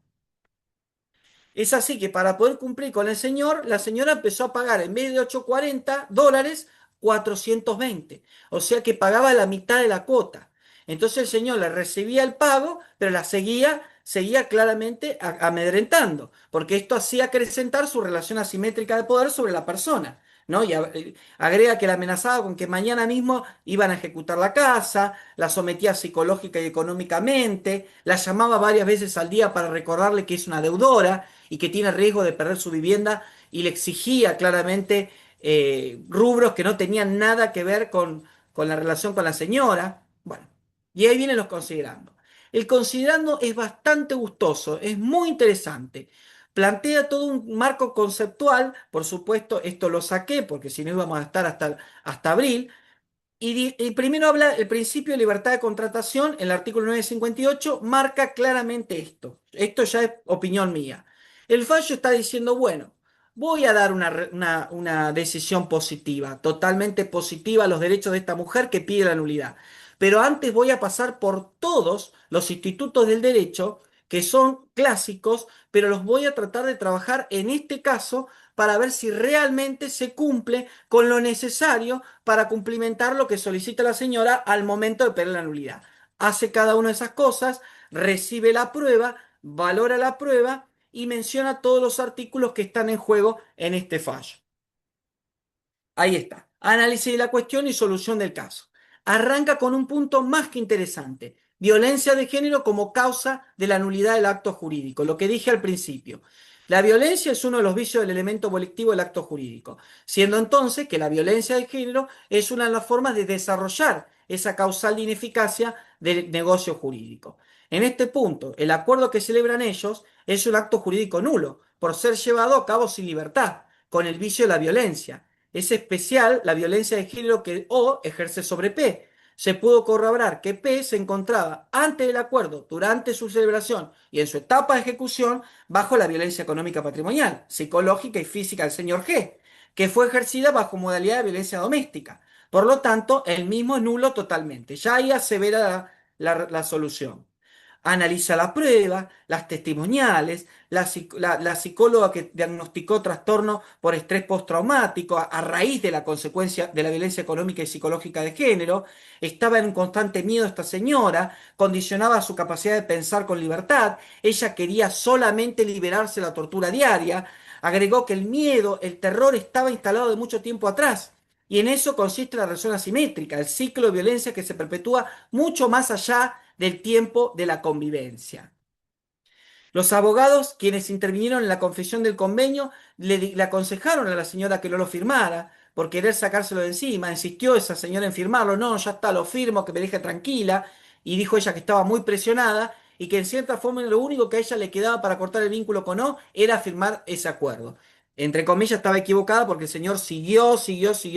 Es así que para poder cumplir con el señor, la señora empezó a pagar en vez de 840 dólares, 420. O sea que pagaba la mitad de la cuota. Entonces el señor le recibía el pago, pero seguía claramente amedrentando, porque esto hacía acrecentar su relación asimétrica de poder sobre la persona. ¿No? Y agrega que la amenazaba con que mañana mismo iban a ejecutar la casa, la sometía psicológica y económicamente, la llamaba varias veces al día para recordarle que es una deudora y que tiene riesgo de perder su vivienda, y le exigía claramente rubros que no tenían nada que ver con la relación con la señora. Bueno, y ahí vienen los considerando. El considerando es bastante gustoso, es muy interesante. Plantea todo un marco conceptual, por supuesto, esto lo saqué porque si no íbamos a estar hasta abril, y primero habla el principio de libertad de contratación, el artículo 958 marca claramente esto. Esto ya es opinión mía. El fallo está diciendo, bueno, voy a dar una decisión positiva, totalmente positiva a los derechos de esta mujer que pide la nulidad. Pero antes voy a pasar por todos los institutos del derecho que son clásicos, pero los voy a tratar de trabajar en este caso para ver si realmente se cumple con lo necesario para cumplimentar lo que solicita la señora al momento de pedir la nulidad. Hace cada una de esas cosas, recibe la prueba, valora la prueba y menciona todos los artículos que están en juego en este fallo. Ahí está. Análisis de la cuestión y solución del caso. Arranca con un punto más que interesante. Violencia de género como causa de la nulidad del acto jurídico. Lo que dije al principio. La violencia es uno de los vicios del elemento colectivo del acto jurídico, siendo entonces que la violencia de género es una de las formas de desarrollar esa causal de ineficacia del negocio jurídico. En este punto, el acuerdo que celebran ellos es un acto jurídico nulo, por ser llevado a cabo sin libertad, con el vicio de la violencia. Es especial la violencia de género que O ejerce sobre P. Se pudo corroborar que P se encontraba antes del acuerdo, durante su celebración y en su etapa de ejecución bajo la violencia económica patrimonial, psicológica y física del señor G, que fue ejercida bajo modalidad de violencia doméstica. Por lo tanto, el mismo es nulo totalmente. Ya ahí asevera la solución. Analiza la prueba, las testimoniales, la psicóloga que diagnosticó trastorno por estrés postraumático a raíz de la consecuencia de la violencia económica y psicológica de género. Estaba en constante miedo esta señora, condicionaba su capacidad de pensar con libertad, ella quería solamente liberarse de la tortura diaria. Agregó que el miedo, el terror estaba instalado de mucho tiempo atrás. Y en eso consiste la relación asimétrica, el ciclo de violencia que se perpetúa mucho más allá del tiempo de la convivencia. Los abogados, quienes intervinieron en la confesión del convenio, le aconsejaron a la señora que no lo firmara por querer sacárselo de encima. Insistió esa señora en firmarlo. No, ya está, lo firmo, que me deje tranquila. Y dijo ella que estaba muy presionada y que en cierta forma lo único que a ella le quedaba para cortar el vínculo con O era firmar ese acuerdo. Entre comillas, estaba equivocada porque el señor siguió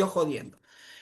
jodiendo.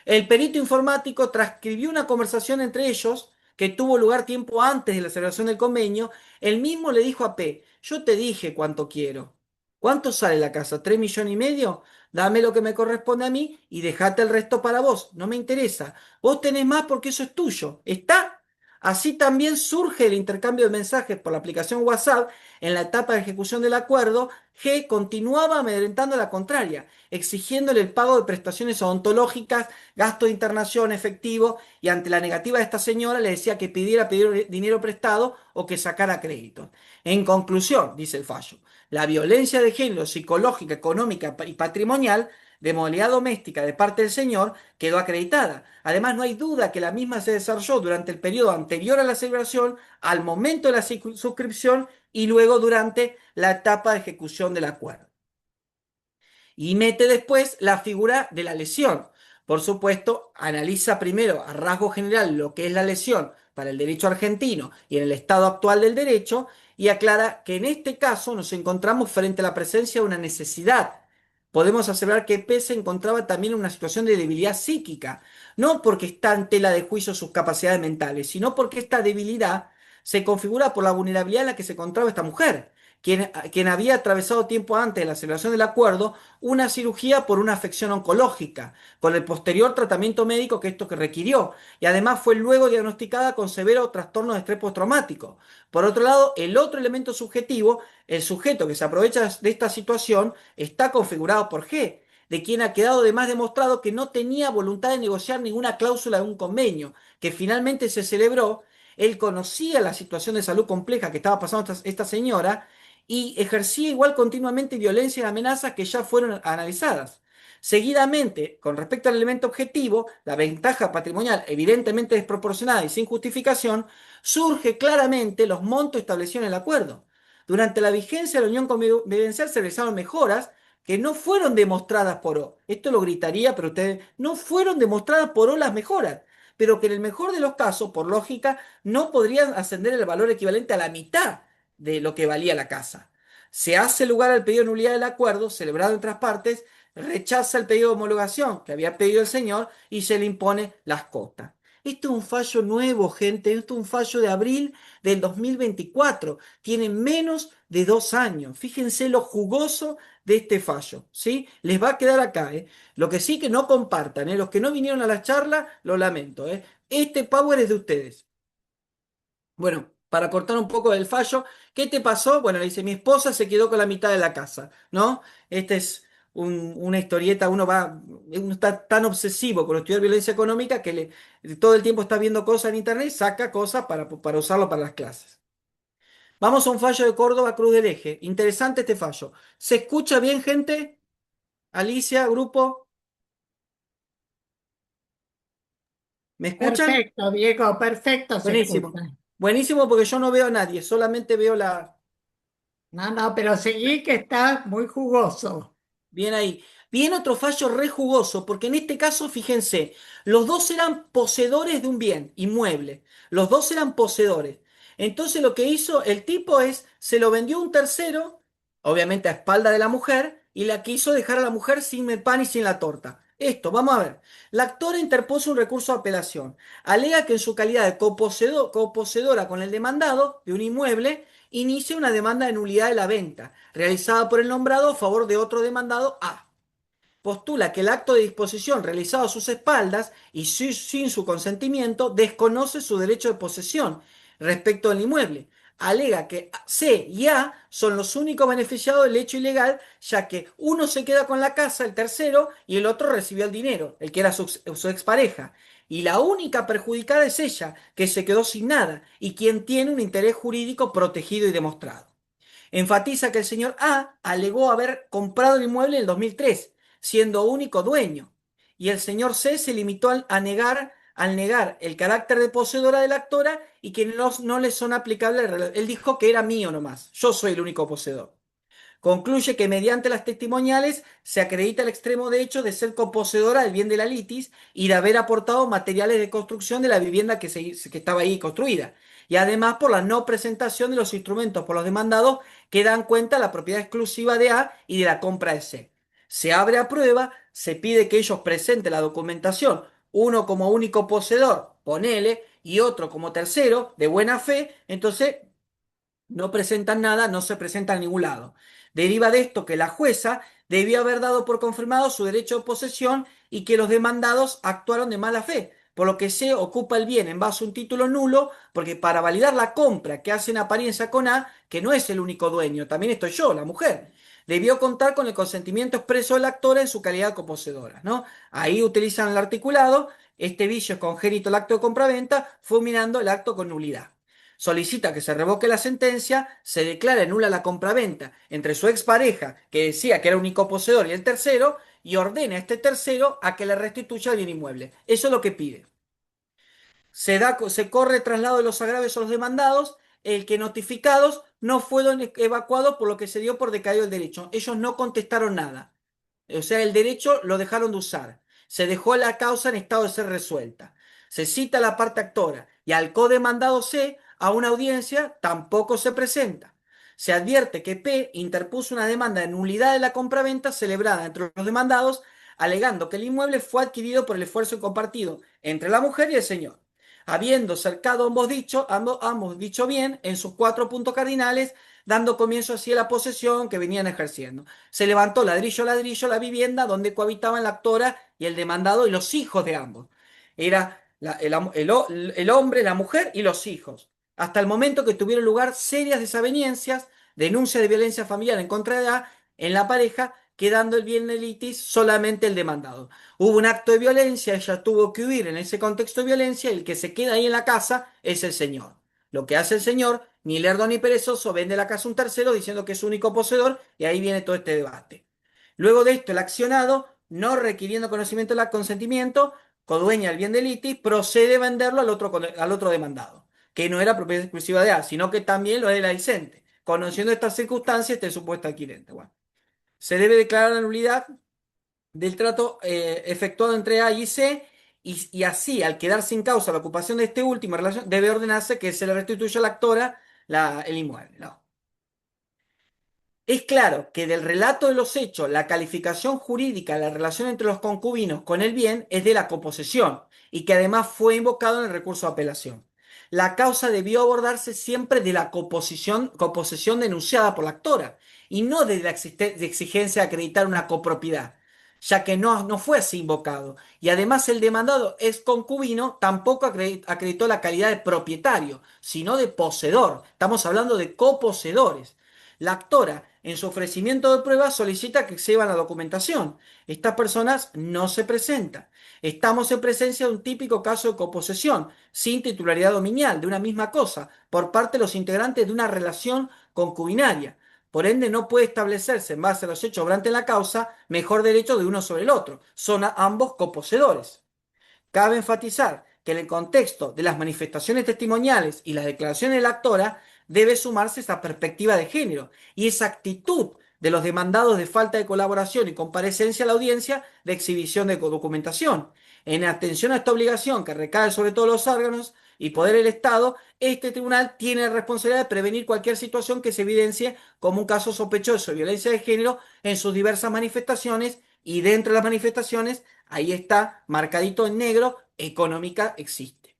El perito informático transcribió una conversación entre ellos que tuvo lugar tiempo antes de la celebración del convenio. Él mismo le dijo a P, yo te dije cuánto quiero. ¿Cuánto sale la casa? ¿3,5 millones? Dame lo que me corresponde a mí y dejate el resto para vos. No me interesa. Vos tenés más porque eso es tuyo. ¿Está? Así también surge el intercambio de mensajes por la aplicación WhatsApp. En la etapa de ejecución del acuerdo, G continuaba amedrentando a la contraria, exigiéndole el pago de prestaciones odontológicas, gasto de internación efectivo, y ante la negativa de esta señora le decía que pidiera pedir dinero prestado o que sacara crédito. En conclusión, dice el fallo, la violencia de género psicológica, económica y patrimonial de modalidad doméstica de parte del señor quedó acreditada. Además, no hay duda que la misma se desarrolló durante el periodo anterior a la celebración, al momento de la suscripción y luego durante la etapa de ejecución del acuerdo. Y mete después la figura de la lesión. Por supuesto, analiza primero a rasgo general lo que es la lesión para el derecho argentino y en el estado actual del derecho, y aclara que en este caso nos encontramos frente a la presencia de una necesidad. Podemos aseverar que P se encontraba también en una situación de debilidad psíquica, no porque está en tela de juicio sus capacidades mentales, sino porque esta debilidad se configura por la vulnerabilidad en la que se encontraba esta mujer, quien había atravesado tiempo antes de la celebración del acuerdo una cirugía por una afección oncológica, con el posterior tratamiento médico que esto que requirió, y además fue luego diagnosticada con severo trastorno de estrés postraumático. Por otro lado, el otro elemento subjetivo, el sujeto que se aprovecha de esta situación, está configurado por G, de quien ha quedado además demostrado que no tenía voluntad de negociar ninguna cláusula de un convenio, que finalmente se celebró. Él conocía la situación de salud compleja que estaba pasando esta señora y ejercía igual continuamente violencia y amenazas que ya fueron analizadas. Seguidamente, con respecto al elemento objetivo, la ventaja patrimonial evidentemente desproporcionada y sin justificación, surge claramente los montos establecidos en el acuerdo. Durante la vigencia de la unión convivencial se realizaron mejoras que no fueron demostradas por O. Esto lo gritaría, pero ustedes no fueron demostradas por O las mejoras, pero que en el mejor de los casos, por lógica, no podrían ascender el valor equivalente a la mitad de lo que valía la casa. Se hace lugar al pedido de nulidad del acuerdo, celebrado en otras partes, rechaza el pedido de homologación que había pedido el señor y se le impone las costas. Esto es un fallo nuevo, gente. Esto es un fallo de abril del 2024. Tiene menos de 2 años. Fíjense lo jugoso de este fallo, ¿sí? Les va a quedar acá, ¿eh? Lo que sí que no compartan, ¿eh? Los que no vinieron a la charla, lo lamento, ¿eh? Este power es de ustedes. Bueno, para cortar un poco del fallo, ¿qué te pasó? Bueno, le dice, mi esposa se quedó con la mitad de la casa, ¿no? Esta es una historieta, uno está tan obsesivo con estudiar violencia económica que todo el tiempo está viendo cosas en internet, saca cosas para usarlo para las clases. Vamos a un fallo de Córdoba Cruz del Eje. Interesante este fallo. ¿Se escucha bien, gente? Alicia, grupo, ¿me escuchan? Perfecto, Diego, perfecto se Buenísimo. escucha. Buenísimo porque yo no veo a nadie, solamente veo la... No, no, pero seguí que está muy jugoso. Bien ahí. Bien otro fallo re jugoso, porque en este caso, fíjense, los dos eran poseedores de un bien inmueble. Los dos eran poseedores. Entonces lo que hizo el tipo es, se lo vendió a un tercero obviamente a espalda de la mujer, y la quiso dejar a la mujer sin el pan y sin la torta. Esto, vamos a ver. La actora interpuso un recurso de apelación. Alega que en su calidad de coposeedora con el demandado de un inmueble, inicia una demanda de nulidad de la venta, realizada por el nombrado a favor de otro demandado A. Postula que el acto de disposición realizado a sus espaldas y sin su consentimiento desconoce su derecho de posesión respecto del inmueble. Alega que C y A son los únicos beneficiados del hecho ilegal, ya que uno se queda con la casa, el tercero, y el otro recibió el dinero, el que era su expareja. Y la única perjudicada es ella, que se quedó sin nada, y quien tiene un interés jurídico protegido y demostrado. Enfatiza que el señor A alegó haber comprado el inmueble en el 2003, siendo único dueño, y el señor C se limitó al negar el carácter de poseedora de la actora y que no le son aplicables. Él dijo que era mío nomás, yo soy el único poseedor. Concluye que mediante las testimoniales se acredita el extremo de hecho de ser coposeedora del bien de la litis y de haber aportado materiales de construcción de la vivienda que estaba ahí construida. Y además por la no presentación de los instrumentos por los demandados que dan cuenta de la propiedad exclusiva de A y de la compra de C. Se abre a prueba, se pide que ellos presenten la documentación, uno como único poseedor, ponele, y otro como tercero, de buena fe, entonces no presentan nada, no se presentan a ningún lado. Deriva de esto que la jueza debió haber dado por confirmado su derecho de posesión y que los demandados actuaron de mala fe, por lo que se ocupa el bien en base a un título nulo, porque para validar la compra que hace en apariencia con A, que no es el único dueño, también estoy yo, la mujer, debió contar con el consentimiento expreso de la actora en su calidad de coposeedora, ¿no? Ahí utilizan el articulado, este vicio es congénito el acto de compraventa, fulminando el acto con nulidad. Solicita que se revoque la sentencia, se declare nula la compraventa entre su expareja, que decía que era único poseedor, y el tercero, y ordena a este tercero a que le restituya el bien inmueble. Eso es lo que pide. Se corre traslado de los agravios a los demandados, el que notificados no fueron evacuados por lo que se dio por decaído el derecho. Ellos no contestaron nada. O sea, el derecho lo dejaron de usar. Se dejó la causa en estado de ser resuelta. Se cita a la parte actora y al codemandado C a una audiencia tampoco se presenta. Se advierte que P interpuso una demanda de nulidad de la compraventa celebrada entre los demandados, alegando que el inmueble fue adquirido por el esfuerzo compartido entre la mujer y el señor, habiendo cercado ambos dicho bien en sus 4 puntos cardinales, dando comienzo así a la posesión que venían ejerciendo. Se levantó ladrillo a ladrillo la vivienda donde cohabitaban la actora y el demandado y los hijos de ambos. Era el hombre, la mujer y los hijos. Hasta el momento que tuvieron lugar serias desavenencias, denuncias de violencia familiar en contra de A en la pareja, quedando el bien de litis solamente el demandado. Hubo un acto de violencia, ella tuvo que huir en ese contexto de violencia y el que se queda ahí en la casa es el señor. Lo que hace el señor, ni lerdo ni perezoso, vende la casa a un tercero diciendo que es su único poseedor y ahí viene todo este debate. Luego de esto, el accionado, no requiriendo conocimiento del consentimiento, codueña el bien de litis, procede a venderlo al otro demandado, que no era propiedad exclusiva de A, sino que también lo es de la licente. Conociendo estas circunstancias, este supuesto adquirente. Bueno, se debe declarar la nulidad del trato efectuado entre A y C, y así, al quedar sin causa la ocupación de este último en relación, debe ordenarse que se le restituya a la actora el inmueble. ¿No? Es claro que del relato de los hechos, la calificación jurídica de la relación entre los concubinos con el bien es de la coposesión y que además fue invocado en el recurso de apelación. La causa debió abordarse siempre de la coposesión denunciada por la actora y no de la exigencia de acreditar una copropiedad, ya que no fue así invocado. Y además el demandado ex concubino tampoco acreditó la calidad de propietario, sino de poseedor. Estamos hablando de coposeedores. La actora, en su ofrecimiento de pruebas, solicita que exhiban la documentación. Estas personas no se presentan. Estamos en presencia de un típico caso de coposesión, sin titularidad dominial, de una misma cosa, por parte de los integrantes de una relación concubinaria. Por ende, no puede establecerse, en base a los hechos obrantes en la causa, mejor derecho de uno sobre el otro. Son ambos coposeedores. Cabe enfatizar que en el contexto de las manifestaciones testimoniales y las declaraciones de la actora debe sumarse esa perspectiva de género y esa actitud de los demandados de falta de colaboración y comparecencia a la audiencia de exhibición de documentación. En atención a esta obligación que recae sobre todos los órganos y poder del Estado, este tribunal tiene la responsabilidad de prevenir cualquier situación que se evidencie como un caso sospechoso de violencia de género en sus diversas manifestaciones, y dentro de las manifestaciones, ahí está marcadito en negro, económica existe.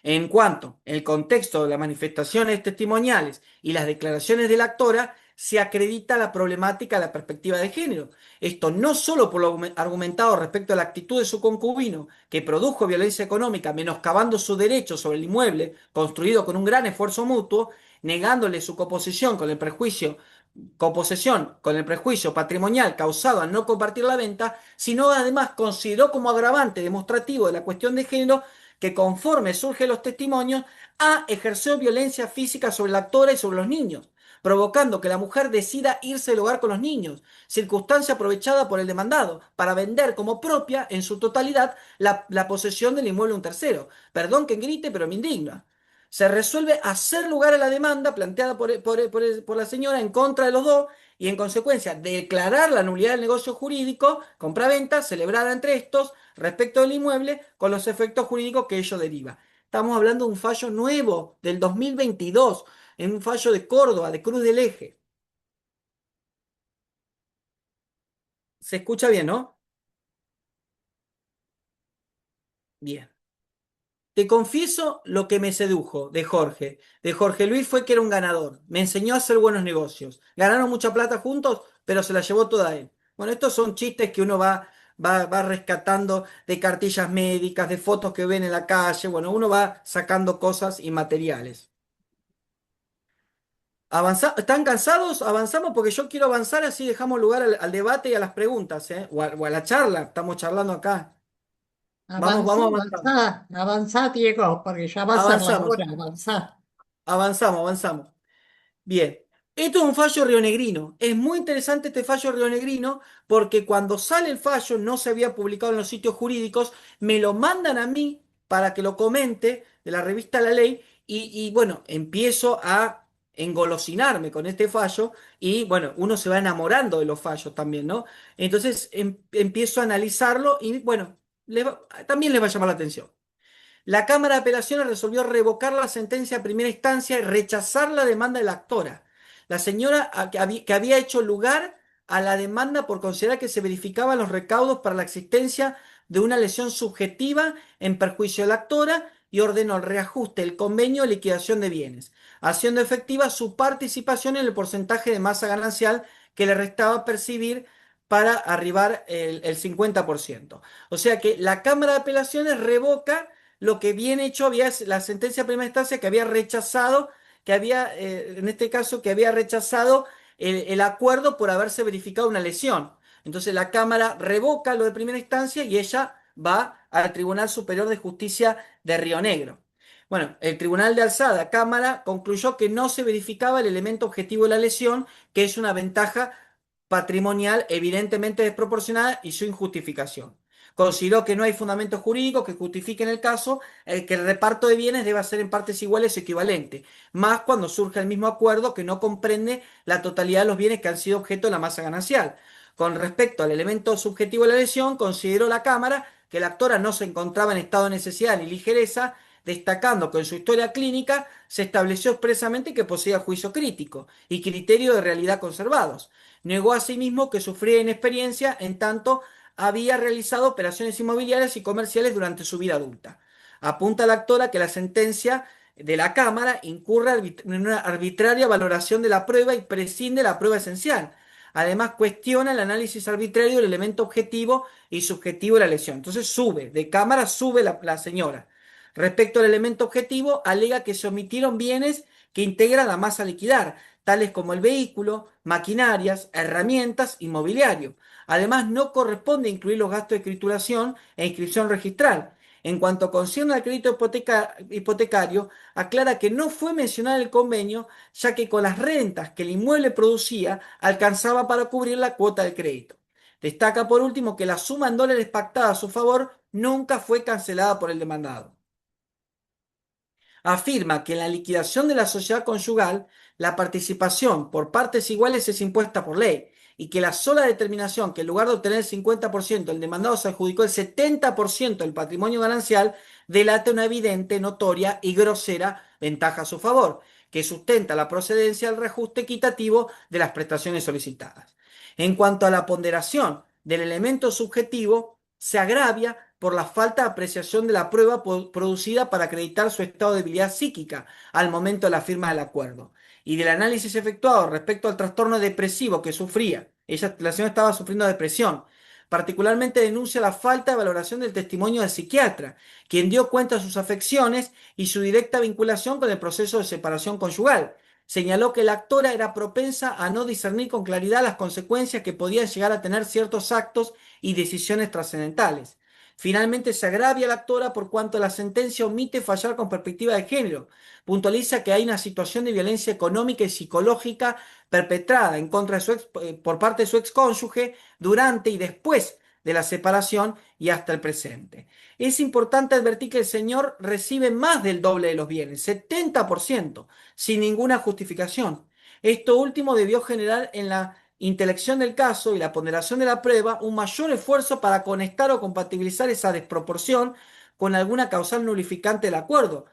En cuanto al contexto de las manifestaciones testimoniales y las declaraciones de la actora, se acredita la problemática de la perspectiva de género. Esto no solo por lo argumentado respecto a la actitud de su concubino, que produjo violencia económica, menoscabando su derecho sobre el inmueble, construido con un gran esfuerzo mutuo, negándole su composición con el prejuicio patrimonial causado al no compartir la venta, sino además consideró como agravante demostrativo de la cuestión de género que, conforme surgen los testimonios, ejerció violencia física sobre la actora y sobre los niños, provocando que la mujer decida irse del hogar con los niños, circunstancia aprovechada por el demandado para vender como propia en su totalidad la posesión del inmueble a un tercero. Perdón que grite, pero me indigna. Se resuelve hacer lugar a la demanda planteada por la señora en contra de los dos, y en consecuencia declarar la nulidad del negocio jurídico, compraventa, celebrada entre estos respecto del inmueble, con los efectos jurídicos que ello deriva. Estamos hablando de un fallo nuevo del 2022, en un fallo de Córdoba, de Cruz del Eje. ¿Se escucha bien, no? Bien. Te confieso lo que me sedujo de Jorge. De Jorge Luis fue que era un ganador. Me enseñó a hacer buenos negocios. Ganaron mucha plata juntos, pero se la llevó toda él. Bueno, estos son chistes que uno va rescatando de cartillas médicas, de fotos que ven en la calle. Bueno, uno va sacando cosas inmateriales. ¿Están cansados? Avanzamos porque yo quiero avanzar, así dejamos lugar al debate y a las preguntas, ¿eh? O a la charla. Estamos charlando acá. Avanzá, Vamos avanzando. avanzá, avanzá, Diego, porque ya va a ser la Avanzamos, hora, avanzá. avanzamos. Bien, esto es un fallo rionegrino. Es muy interesante este fallo rionegrino porque cuando sale el fallo, no se había publicado en los sitios jurídicos, me lo mandan a mí para que lo comente de la revista La Ley, y bueno, empiezo a engolosinarme con este fallo, y bueno, uno se va enamorando de los fallos también, ¿no? Entonces empiezo a analizarlo y bueno, también les va a llamar la atención. La Cámara de Apelaciones resolvió revocar la sentencia de primera instancia y rechazar la demanda de la actora. La señora que había hecho lugar a la demanda por considerar que se verificaban los recaudos para la existencia de una lesión subjetiva en perjuicio de la actora, y ordenó el reajuste del convenio de liquidación de bienes, haciendo efectiva su participación en el porcentaje de masa ganancial que le restaba percibir para arribar el 50%. O sea que la Cámara de Apelaciones revoca lo que bien hecho había la sentencia de primera instancia, que había rechazado, en este caso, que había rechazado el acuerdo por haberse verificado una lesión. Entonces la Cámara revoca lo de primera instancia y ella va al Tribunal Superior de Justicia de Río Negro. Bueno, el Tribunal de Alzada, Cámara, concluyó que no se verificaba el elemento objetivo de la lesión, que es una ventaja patrimonial evidentemente desproporcionada y su injustificación. Consideró que no hay fundamentos jurídicos que justifiquen el caso, que el reparto de bienes deba ser en partes iguales o equivalente, más cuando surge el mismo acuerdo que no comprende la totalidad de los bienes que han sido objeto de la masa ganancial. Con respecto al elemento subjetivo de la lesión, consideró la Cámara que la actora no se encontraba en estado de necesidad ni ligereza, destacando que en su historia clínica se estableció expresamente que poseía juicio crítico y criterio de realidad conservados. Negó asimismo que sufría inexperiencia en tanto había realizado operaciones inmobiliarias y comerciales durante su vida adulta. Apunta la actora que la sentencia de la Cámara incurre en una arbitraria valoración de la prueba y prescinde la prueba esencial. Además, cuestiona el análisis arbitrario del elemento objetivo y subjetivo de la lesión. Entonces sube, de Cámara sube la señora. Respecto al elemento objetivo, alega que se omitieron bienes que integran la masa a liquidar, tales como el vehículo, maquinarias, herramientas y mobiliario. Además, no corresponde incluir los gastos de escrituración e inscripción registral. En cuanto concierne al crédito hipotecario, aclara que no fue mencionado en el convenio, ya que con las rentas que el inmueble producía alcanzaba para cubrir la cuota del crédito. Destaca por último que la suma en dólares pactada a su favor nunca fue cancelada por el demandado. Afirma que en la liquidación de la sociedad conyugal, la participación por partes iguales es impuesta por ley, y que la sola determinación que en lugar de obtener el 50%, el demandado se adjudicó el 70% del patrimonio ganancial, delata una evidente, notoria y grosera ventaja a su favor, que sustenta la procedencia del reajuste equitativo de las prestaciones solicitadas. En cuanto a la ponderación del elemento subjetivo, se agravia por la falta de apreciación de la prueba producida para acreditar su estado de debilidad psíquica al momento de la firma del acuerdo y del análisis efectuado respecto al trastorno depresivo que sufría. La señora estaba sufriendo depresión. Particularmente denuncia la falta de valoración del testimonio del psiquiatra, quien dio cuenta de sus afecciones y su directa vinculación con el proceso de separación conyugal. Señaló que la actora era propensa a no discernir con claridad las consecuencias que podían llegar a tener ciertos actos y decisiones trascendentales. Finalmente se agravia la actora por cuanto la sentencia omite fallar con perspectiva de género. Puntualiza que hay una situación de violencia económica y psicológica perpetrada en contra de por parte de su excónyuge durante y después de la separación y hasta el presente. Es importante advertir que el señor recibe más del doble de los bienes, 70%, sin ninguna justificación. Esto último debió generar en la intelección del caso y la ponderación de la prueba un mayor esfuerzo para conectar o compatibilizar esa desproporción con alguna causal nulificante del acuerdo.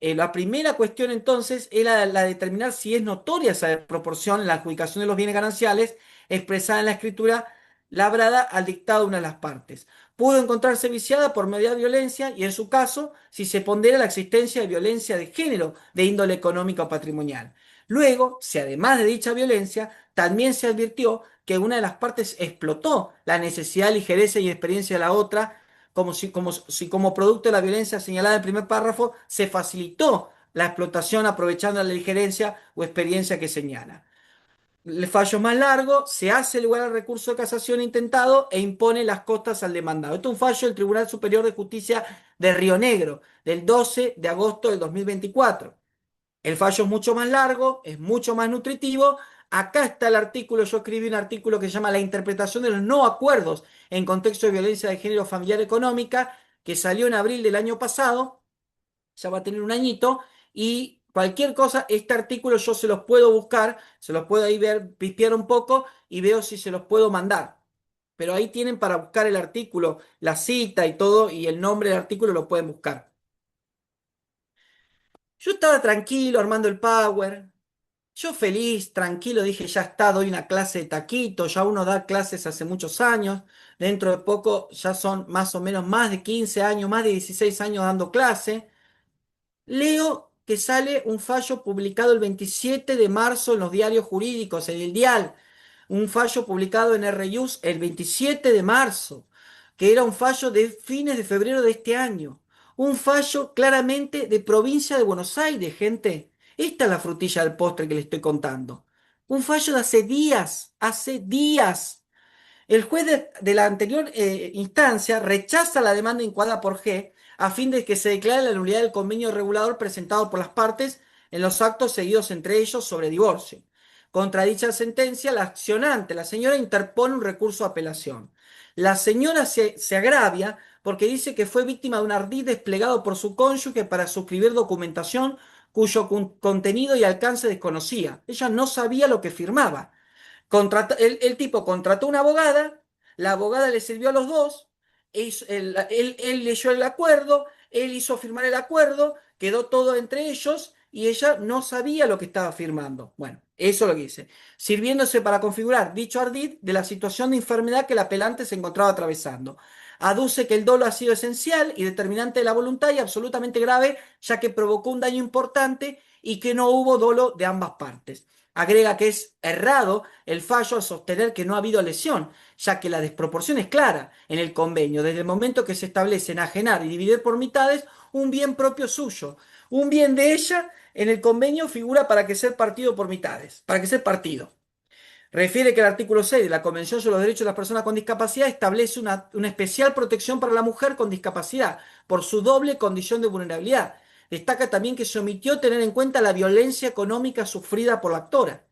La primera cuestión entonces era la de determinar si es notoria esa desproporción en la adjudicación de los bienes gananciales expresada en la escritura labrada al dictado de una de las partes. Pudo encontrarse viciada por media violencia y en su caso si se pondera la existencia de violencia de género de índole económica o patrimonial. Luego, si además de dicha violencia, también se advirtió que una de las partes explotó la necesidad, ligereza y experiencia de la otra, como producto de la violencia señalada en el primer párrafo, se facilitó la explotación aprovechando la ligerencia o experiencia que señala. El fallo más largo, se hace lugar al recurso de casación intentado e impone las costas al demandado. Esto es un fallo del Tribunal Superior de Justicia de Río Negro, del 12 de agosto del 2024. El fallo es mucho más largo, es mucho más nutritivo. Acá está el artículo, yo escribí un artículo que se llama La interpretación de los no acuerdos en contexto de violencia de género familiar económica, que salió en abril del año pasado, ya va a tener un añito, y cualquier cosa, este artículo yo se los puedo buscar, se los puedo ahí ver, pispear un poco y veo si se los puedo mandar. Pero ahí tienen para buscar el artículo, la cita y todo, y el nombre del artículo lo pueden buscar. Yo estaba tranquilo armando el Power. Yo feliz, tranquilo, dije, ya está, doy una clase de taquito, ya uno da clases hace muchos años, dentro de poco ya son más o menos más de 15 años, más de 16 años dando clase. Leo que sale un fallo publicado el 27 de marzo en los diarios jurídicos, en el Dial, un fallo publicado en RIUS el 27 de marzo, que era un fallo de fines de febrero de este año. Un fallo claramente de provincia de Buenos Aires, gente. Esta es la frutilla del postre que le estoy contando. Un fallo de hace días, hace días. El juez de la anterior instancia rechaza la demanda incoada por G a fin de que se declare la nulidad del convenio regulador presentado por las partes en los actos seguidos entre ellos sobre divorcio. Contra dicha sentencia, la accionante, la señora, interpone un recurso de apelación. La señora se agravia porque dice que fue víctima de un ardid desplegado por su cónyuge para suscribir documentación cuyo contenido y alcance desconocía. Ella no sabía lo que firmaba. El tipo contrató una abogada, la abogada le sirvió a los dos, él leyó el acuerdo, él hizo firmar el acuerdo, quedó todo entre ellos y ella no sabía lo que estaba firmando. Bueno, eso es lo que dice. Sirviéndose para configurar dicho ardid de la situación de enfermedad que el apelante se encontraba atravesando. Aduce que el dolo ha sido esencial y determinante de la voluntad y absolutamente grave, ya que provocó un daño importante y que no hubo dolo de ambas partes. Agrega que es errado el fallo al sostener que no ha habido lesión, ya que la desproporción es clara en el convenio, desde el momento que se establece enajenar y dividir por mitades un bien propio suyo. Un bien de ella en el convenio figura para que ser partido por mitades, para que ser partido. Refiere que el artículo 6 de la Convención sobre los Derechos de las Personas con Discapacidad establece una especial protección para la mujer con discapacidad por su doble condición de vulnerabilidad. Destaca también que se omitió tener en cuenta la violencia económica sufrida por la actora.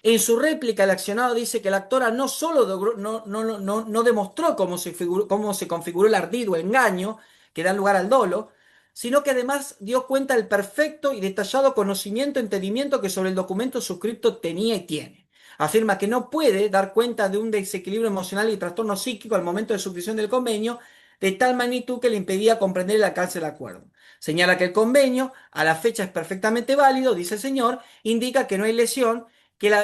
En su réplica, el accionado dice que la actora no solo no demostró cómo se configuró el ardid o engaño que da lugar al dolo, sino que además dio cuenta del perfecto y detallado conocimiento y entendimiento que sobre el documento suscripto tenía y tiene. afirma que no puede dar cuenta de un desequilibrio emocional y trastorno psíquico al momento de suscripción del convenio, de tal magnitud que le impedía comprender el alcance del acuerdo. Señala que el convenio, a la fecha, es perfectamente válido, dice el señor, indica que no hay lesión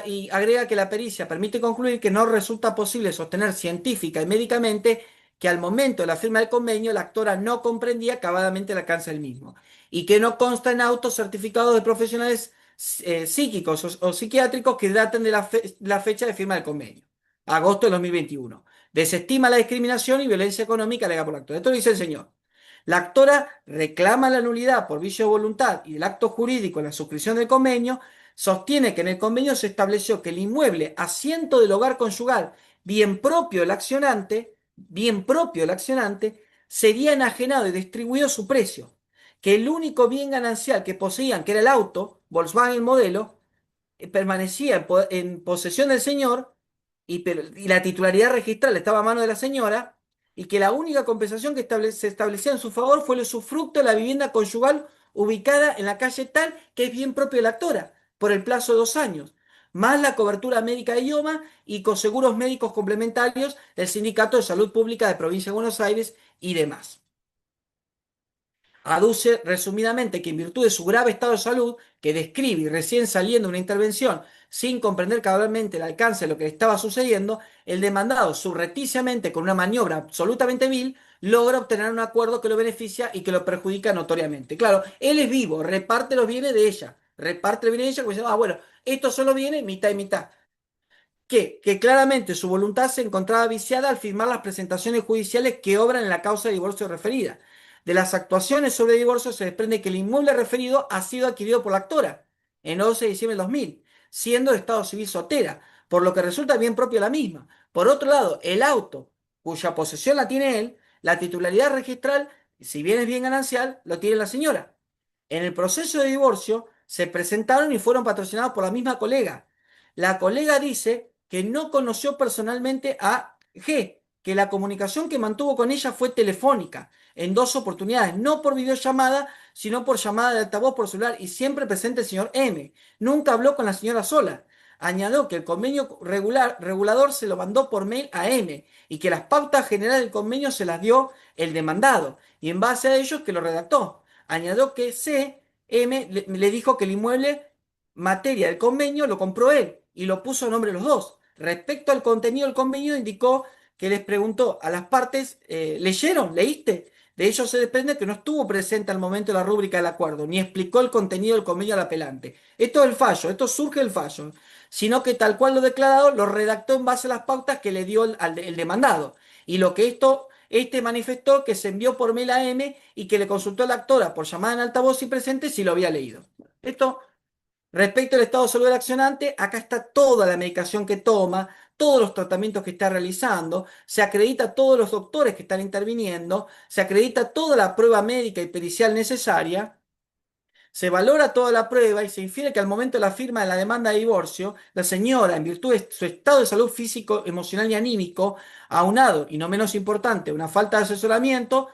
y agrega que la pericia permite concluir que no resulta posible sostener científica y médicamente que al momento de la firma del convenio la actora no comprendía acabadamente el alcance del mismo y que no consta en autos certificados de profesionales psíquicos o psiquiátricos que daten de la fecha de firma del convenio, agosto de 2021. Desestima la discriminación y violencia económica alegada por la actora. Esto lo dice el señor. La actora reclama la nulidad por vicio de voluntad y del acto jurídico en la suscripción del convenio. Sostiene que en el convenio se estableció que el inmueble, asiento del hogar conyugal, bien propio del accionante, sería enajenado y distribuido a su precio, que el único bien ganancial que poseían, que era el auto, Volkswagen modelo, permanecía en posesión del señor y la titularidad registral estaba a mano de la señora y que la única compensación que se establecía en su favor fue el usufructo de la vivienda conyugal ubicada en la calle tal que es bien propio de la actora, por el plazo de 2 años, más la cobertura médica de IOMA y coseguros médicos complementarios del Sindicato de Salud Pública de Provincia de Buenos Aires y demás. Aduce resumidamente que en virtud de su grave estado de salud, que describe y recién saliendo de una intervención sin comprender cabalmente el alcance de lo que le estaba sucediendo, el demandado surreticiamente, con una maniobra absolutamente vil, logra obtener un acuerdo que lo beneficia y que lo perjudica notoriamente. Claro, él es vivo, reparte los bienes de ella, reparte los bienes de ella, como dice, bueno, estos son los bienes, mitad y mitad que claramente su voluntad se encontraba viciada al firmar las presentaciones judiciales que obran en la causa de divorcio referida. De las actuaciones sobre divorcio se desprende que el inmueble referido ha sido adquirido por la actora en 11 de diciembre de 2000, siendo de estado civil soltera, por lo que resulta bien propio la misma. Por otro lado, el auto, cuya posesión la tiene él, la titularidad registral, si bien es bien ganancial, lo tiene la señora. En el proceso de divorcio se presentaron y fueron patrocinados por la misma colega. La colega dice que no conoció personalmente a G, que la comunicación que mantuvo con ella fue telefónica, en 2 oportunidades, no por videollamada, sino por llamada de altavoz por celular, y siempre presente el señor M. Nunca habló con la señora sola. Añadió que el convenio regulador se lo mandó por mail a M y que las pautas generales del convenio se las dio el demandado, y en base a ellos que lo redactó. Añadió que le dijo que el inmueble, materia del convenio, lo compró él y lo puso a nombre de los dos. Respecto al contenido del convenio, indicó que les preguntó a las partes, ¿leyeron? ¿Leíste? De ello se desprende que no estuvo presente al momento de la rúbrica del acuerdo, ni explicó el contenido del convenio al apelante. Esto es el fallo, esto surge el fallo, sino que tal cual lo declarado, lo redactó en base a las pautas que le dio el demandado. Y lo que este manifestó que se envió por mail a M y que le consultó a la actora por llamada en altavoz y presente si lo había leído. Esto, respecto al estado de salud del accionante, acá está toda la medicación que toma, todos los tratamientos que está realizando, se acredita a todos los doctores que están interviniendo, se acredita toda la prueba médica y pericial necesaria. Se valora toda la prueba y se infiere que al momento de la firma de la demanda de divorcio, la señora, en virtud de su estado de salud físico, emocional y anímico, aunado, y no menos importante, una falta de asesoramiento,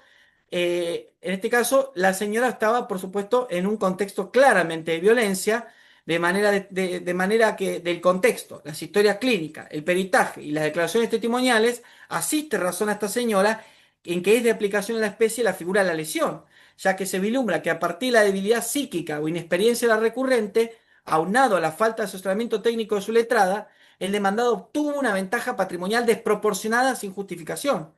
en este caso, la señora estaba, por supuesto, en un contexto claramente de violencia, de manera que del contexto, las historias clínicas, el peritaje y las declaraciones testimoniales, asiste razón a esta señora en que es de aplicación a la especie la figura de la lesión, ya que se vislumbra que a partir de la debilidad psíquica o inexperiencia de la recurrente, aunado a la falta de asesoramiento técnico de su letrada, el demandado obtuvo una ventaja patrimonial desproporcionada sin justificación.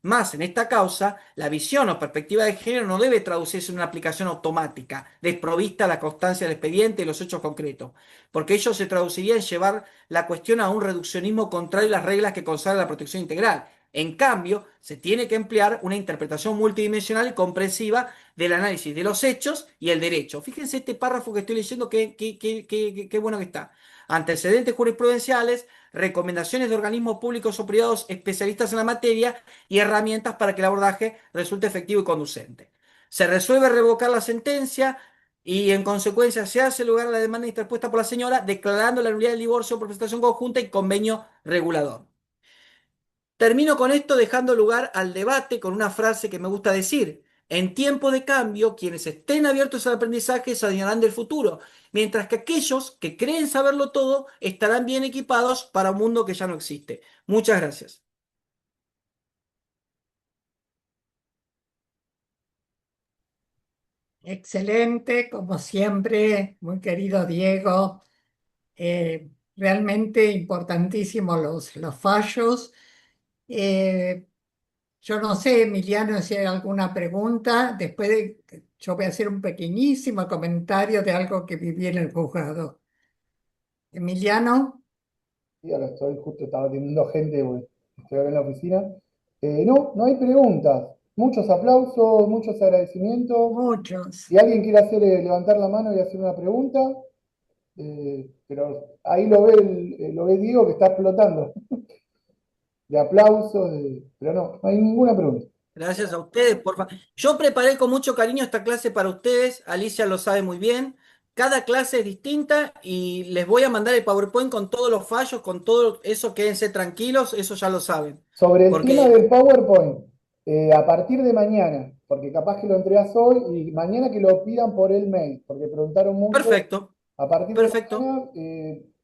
Más, en esta causa, la visión o perspectiva de género no debe traducirse en una aplicación automática, desprovista de la constancia del expediente y los hechos concretos, porque ello se traduciría en llevar la cuestión a un reduccionismo contrario a las reglas que consagran la protección integral. En cambio, se tiene que emplear una interpretación multidimensional y comprensiva del análisis de los hechos y el derecho. Fíjense este párrafo que estoy leyendo, qué bueno que está. Antecedentes jurisprudenciales, recomendaciones de organismos públicos o privados especialistas en la materia y herramientas para que el abordaje resulte efectivo y conducente. Se resuelve revocar la sentencia y en consecuencia se hace lugar a la demanda interpuesta por la señora declarando la nulidad del divorcio por prestación conjunta y convenio regulador. Termino con esto dejando lugar al debate con una frase que me gusta decir. En tiempo de cambio, quienes estén abiertos al aprendizaje se adueñarán del futuro, mientras que aquellos que creen saberlo todo estarán bien equipados para un mundo que ya no existe. Muchas gracias. Excelente, como siempre, muy querido Diego. Realmente importantísimos los fallos. Eh, yo no sé, Emiliano, si hay alguna pregunta. Yo voy a hacer un pequeñísimo comentario de algo que viví en el juzgado. Emiliano, Sí, ahora estoy justo, estaba atendiendo gente, porque estoy acá en la oficina. No, no hay preguntas. Muchos aplausos, muchos agradecimientos. muchos. Si alguien quiere levantar la mano y hacer una pregunta, pero ahí lo ve, lo ve Diego que está explotando de aplausos, pero no, no hay ninguna pregunta. Gracias a ustedes, por favor. Yo preparé con mucho cariño esta clase para ustedes. Alicia lo sabe muy bien. Cada clase es distinta y les voy a mandar el PowerPoint con todos los fallos, con todo eso. Quédense tranquilos, eso ya lo saben. Sobre el tema Porque, del PowerPoint, a partir de mañana, porque capaz que lo entregas hoy y mañana que lo pidan por el mail, porque preguntaron mucho. perfecto, A partir de perfecto. mañana,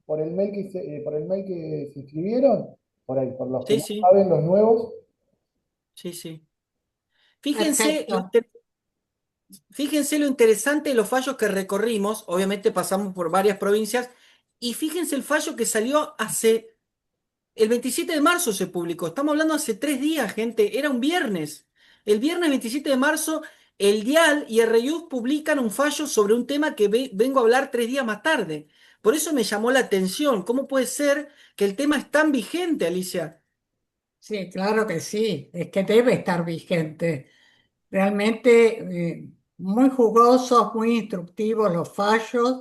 por el mail por el mail que se inscribieron, por ahí, por los que Sí, no sí, saben, los nuevos, sí, sí. Fíjense lo, Perfecto. fíjense lo interesante de los fallos que recorrimos. Obviamente pasamos por varias provincias. Y fíjense el fallo que salió hace el 27 de marzo se publicó. Estamos hablando hace 3 días, gente. Era un viernes. El viernes 27 de marzo, el Dial y el Reyes publican un fallo sobre un tema que vengo a hablar 3 días más tarde. Por eso me llamó la atención. ¿Cómo puede ser que el tema es tan vigente, Alicia? Sí, claro que sí. Es que debe estar vigente. Realmente muy jugosos, muy instructivos los fallos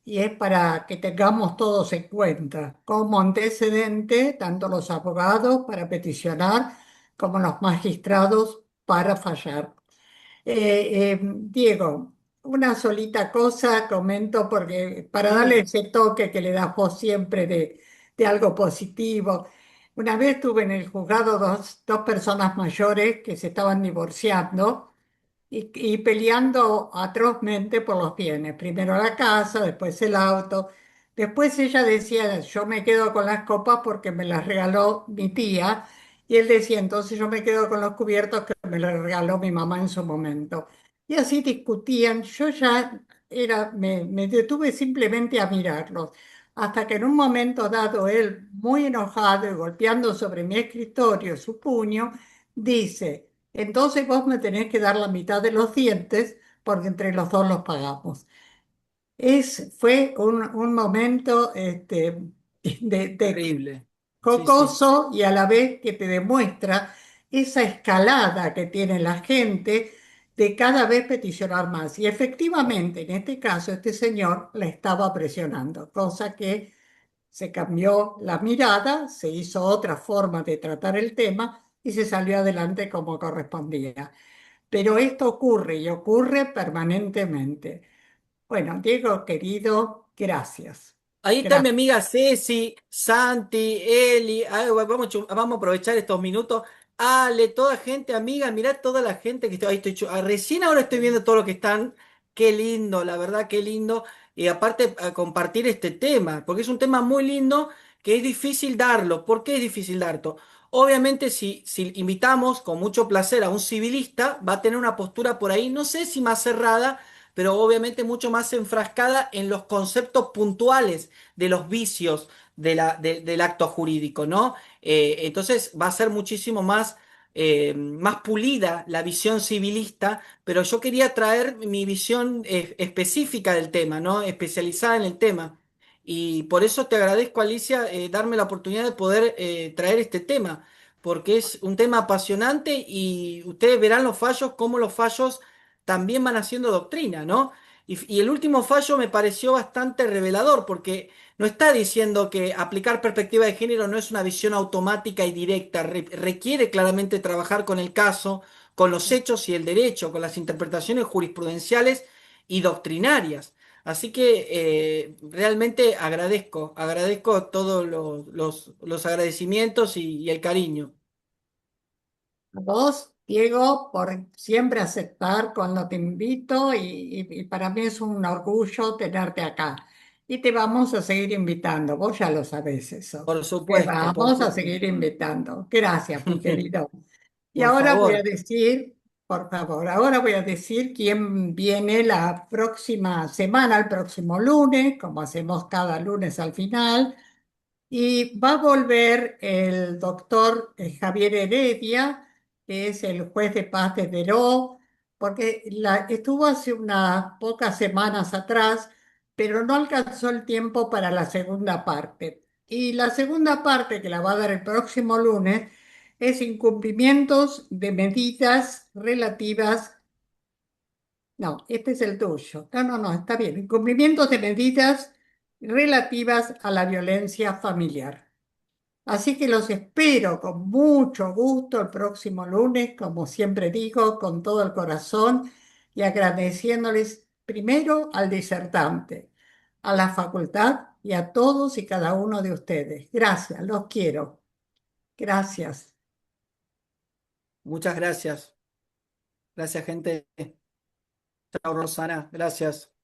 y es para que tengamos todos en cuenta como antecedente, tanto los abogados para peticionar como los magistrados para fallar. Diego, una solita cosa comento porque para darle Mm, ese toque que le das vos siempre de algo positivo. Una vez tuve en el juzgado dos personas mayores que se estaban divorciando y peleando atrozmente por los bienes. Primero la casa, después el auto. Después ella decía, yo me quedo con las copas porque me las regaló mi tía. Y él decía, entonces yo me quedo con los cubiertos que me los regaló mi mamá en su momento. Y así discutían. Yo ya me detuve simplemente a mirarlos. Hasta que en un momento dado él, muy enojado y golpeando sobre mi escritorio su puño, dice, entonces vos me tenés que dar la mitad de los dientes porque entre los dos los pagamos. Fue un momento de terrible. Sí, sí. jocoso y a la vez que te demuestra esa escalada que tiene la gente de cada vez peticionar más. Y efectivamente, en este caso, este señor la estaba presionando, cosa que se cambió la mirada, se hizo otra forma de tratar el tema y se salió adelante como correspondía. Pero esto ocurre y ocurre permanentemente. Bueno, Diego, querido, gracias. Ahí está mi Gracias. amiga Ceci, Santi, Eli. Ay, vamos, vamos a aprovechar estos minutos. Ale, toda gente, amiga, mirá toda la gente que está ahí. Recién ahora estoy viendo todo lo que están. Qué lindo, la verdad, qué lindo. Y aparte, a compartir este tema, porque es un tema muy lindo que es difícil darlo. ¿Por qué es difícil darlo? Obviamente, si invitamos con mucho placer a un civilista, va a tener una postura por ahí, no sé si más cerrada, pero obviamente mucho más enfrascada en los conceptos puntuales de los vicios del acto jurídico, ¿no? Entonces va a ser muchísimo más pulida la visión civilista, pero yo quería traer mi visión específica del tema, ¿no? Especializada en el tema. Y por eso te agradezco, Alicia, darme la oportunidad de poder traer este tema, porque es un tema apasionante y ustedes verán los fallos, cómo los fallos también van haciendo doctrina, ¿no? Y el último fallo me pareció bastante revelador porque no está diciendo que aplicar perspectiva de género no es una visión automática y directa, requiere claramente trabajar con el caso, con los hechos y el derecho, con las interpretaciones jurisprudenciales y doctrinarias. Así que realmente agradezco todos los agradecimientos y el cariño. A vos Diego, por siempre aceptar cuando te invito y para mí es un orgullo tenerte acá. Y te vamos a seguir invitando, vos ya lo sabés eso. Por Te supuesto, vamos a seguir invitando. Gracias, mi querido. Y por ahora voy a favor. decir, por favor, ahora voy a decir quién viene la próxima semana, el próximo lunes, como hacemos cada lunes al final. Y va a volver el doctor Javier Heredia, que es el juez de paz de Deró, porque estuvo hace unas pocas semanas atrás, pero no alcanzó el tiempo para la segunda parte. Y la segunda parte, que la va a dar el próximo lunes, es incumplimientos de medidas relativas. No, este es el tuyo. No, no, no, está bien. Incumplimientos de medidas relativas a la violencia familiar. Así que los espero con mucho gusto el próximo lunes, como siempre digo, con todo el corazón y agradeciéndoles primero al disertante, a la facultad y a todos y cada uno de ustedes. Gracias, los quiero. Gracias. Muchas gracias. Gracias, gente. Chao, Rosana. Gracias.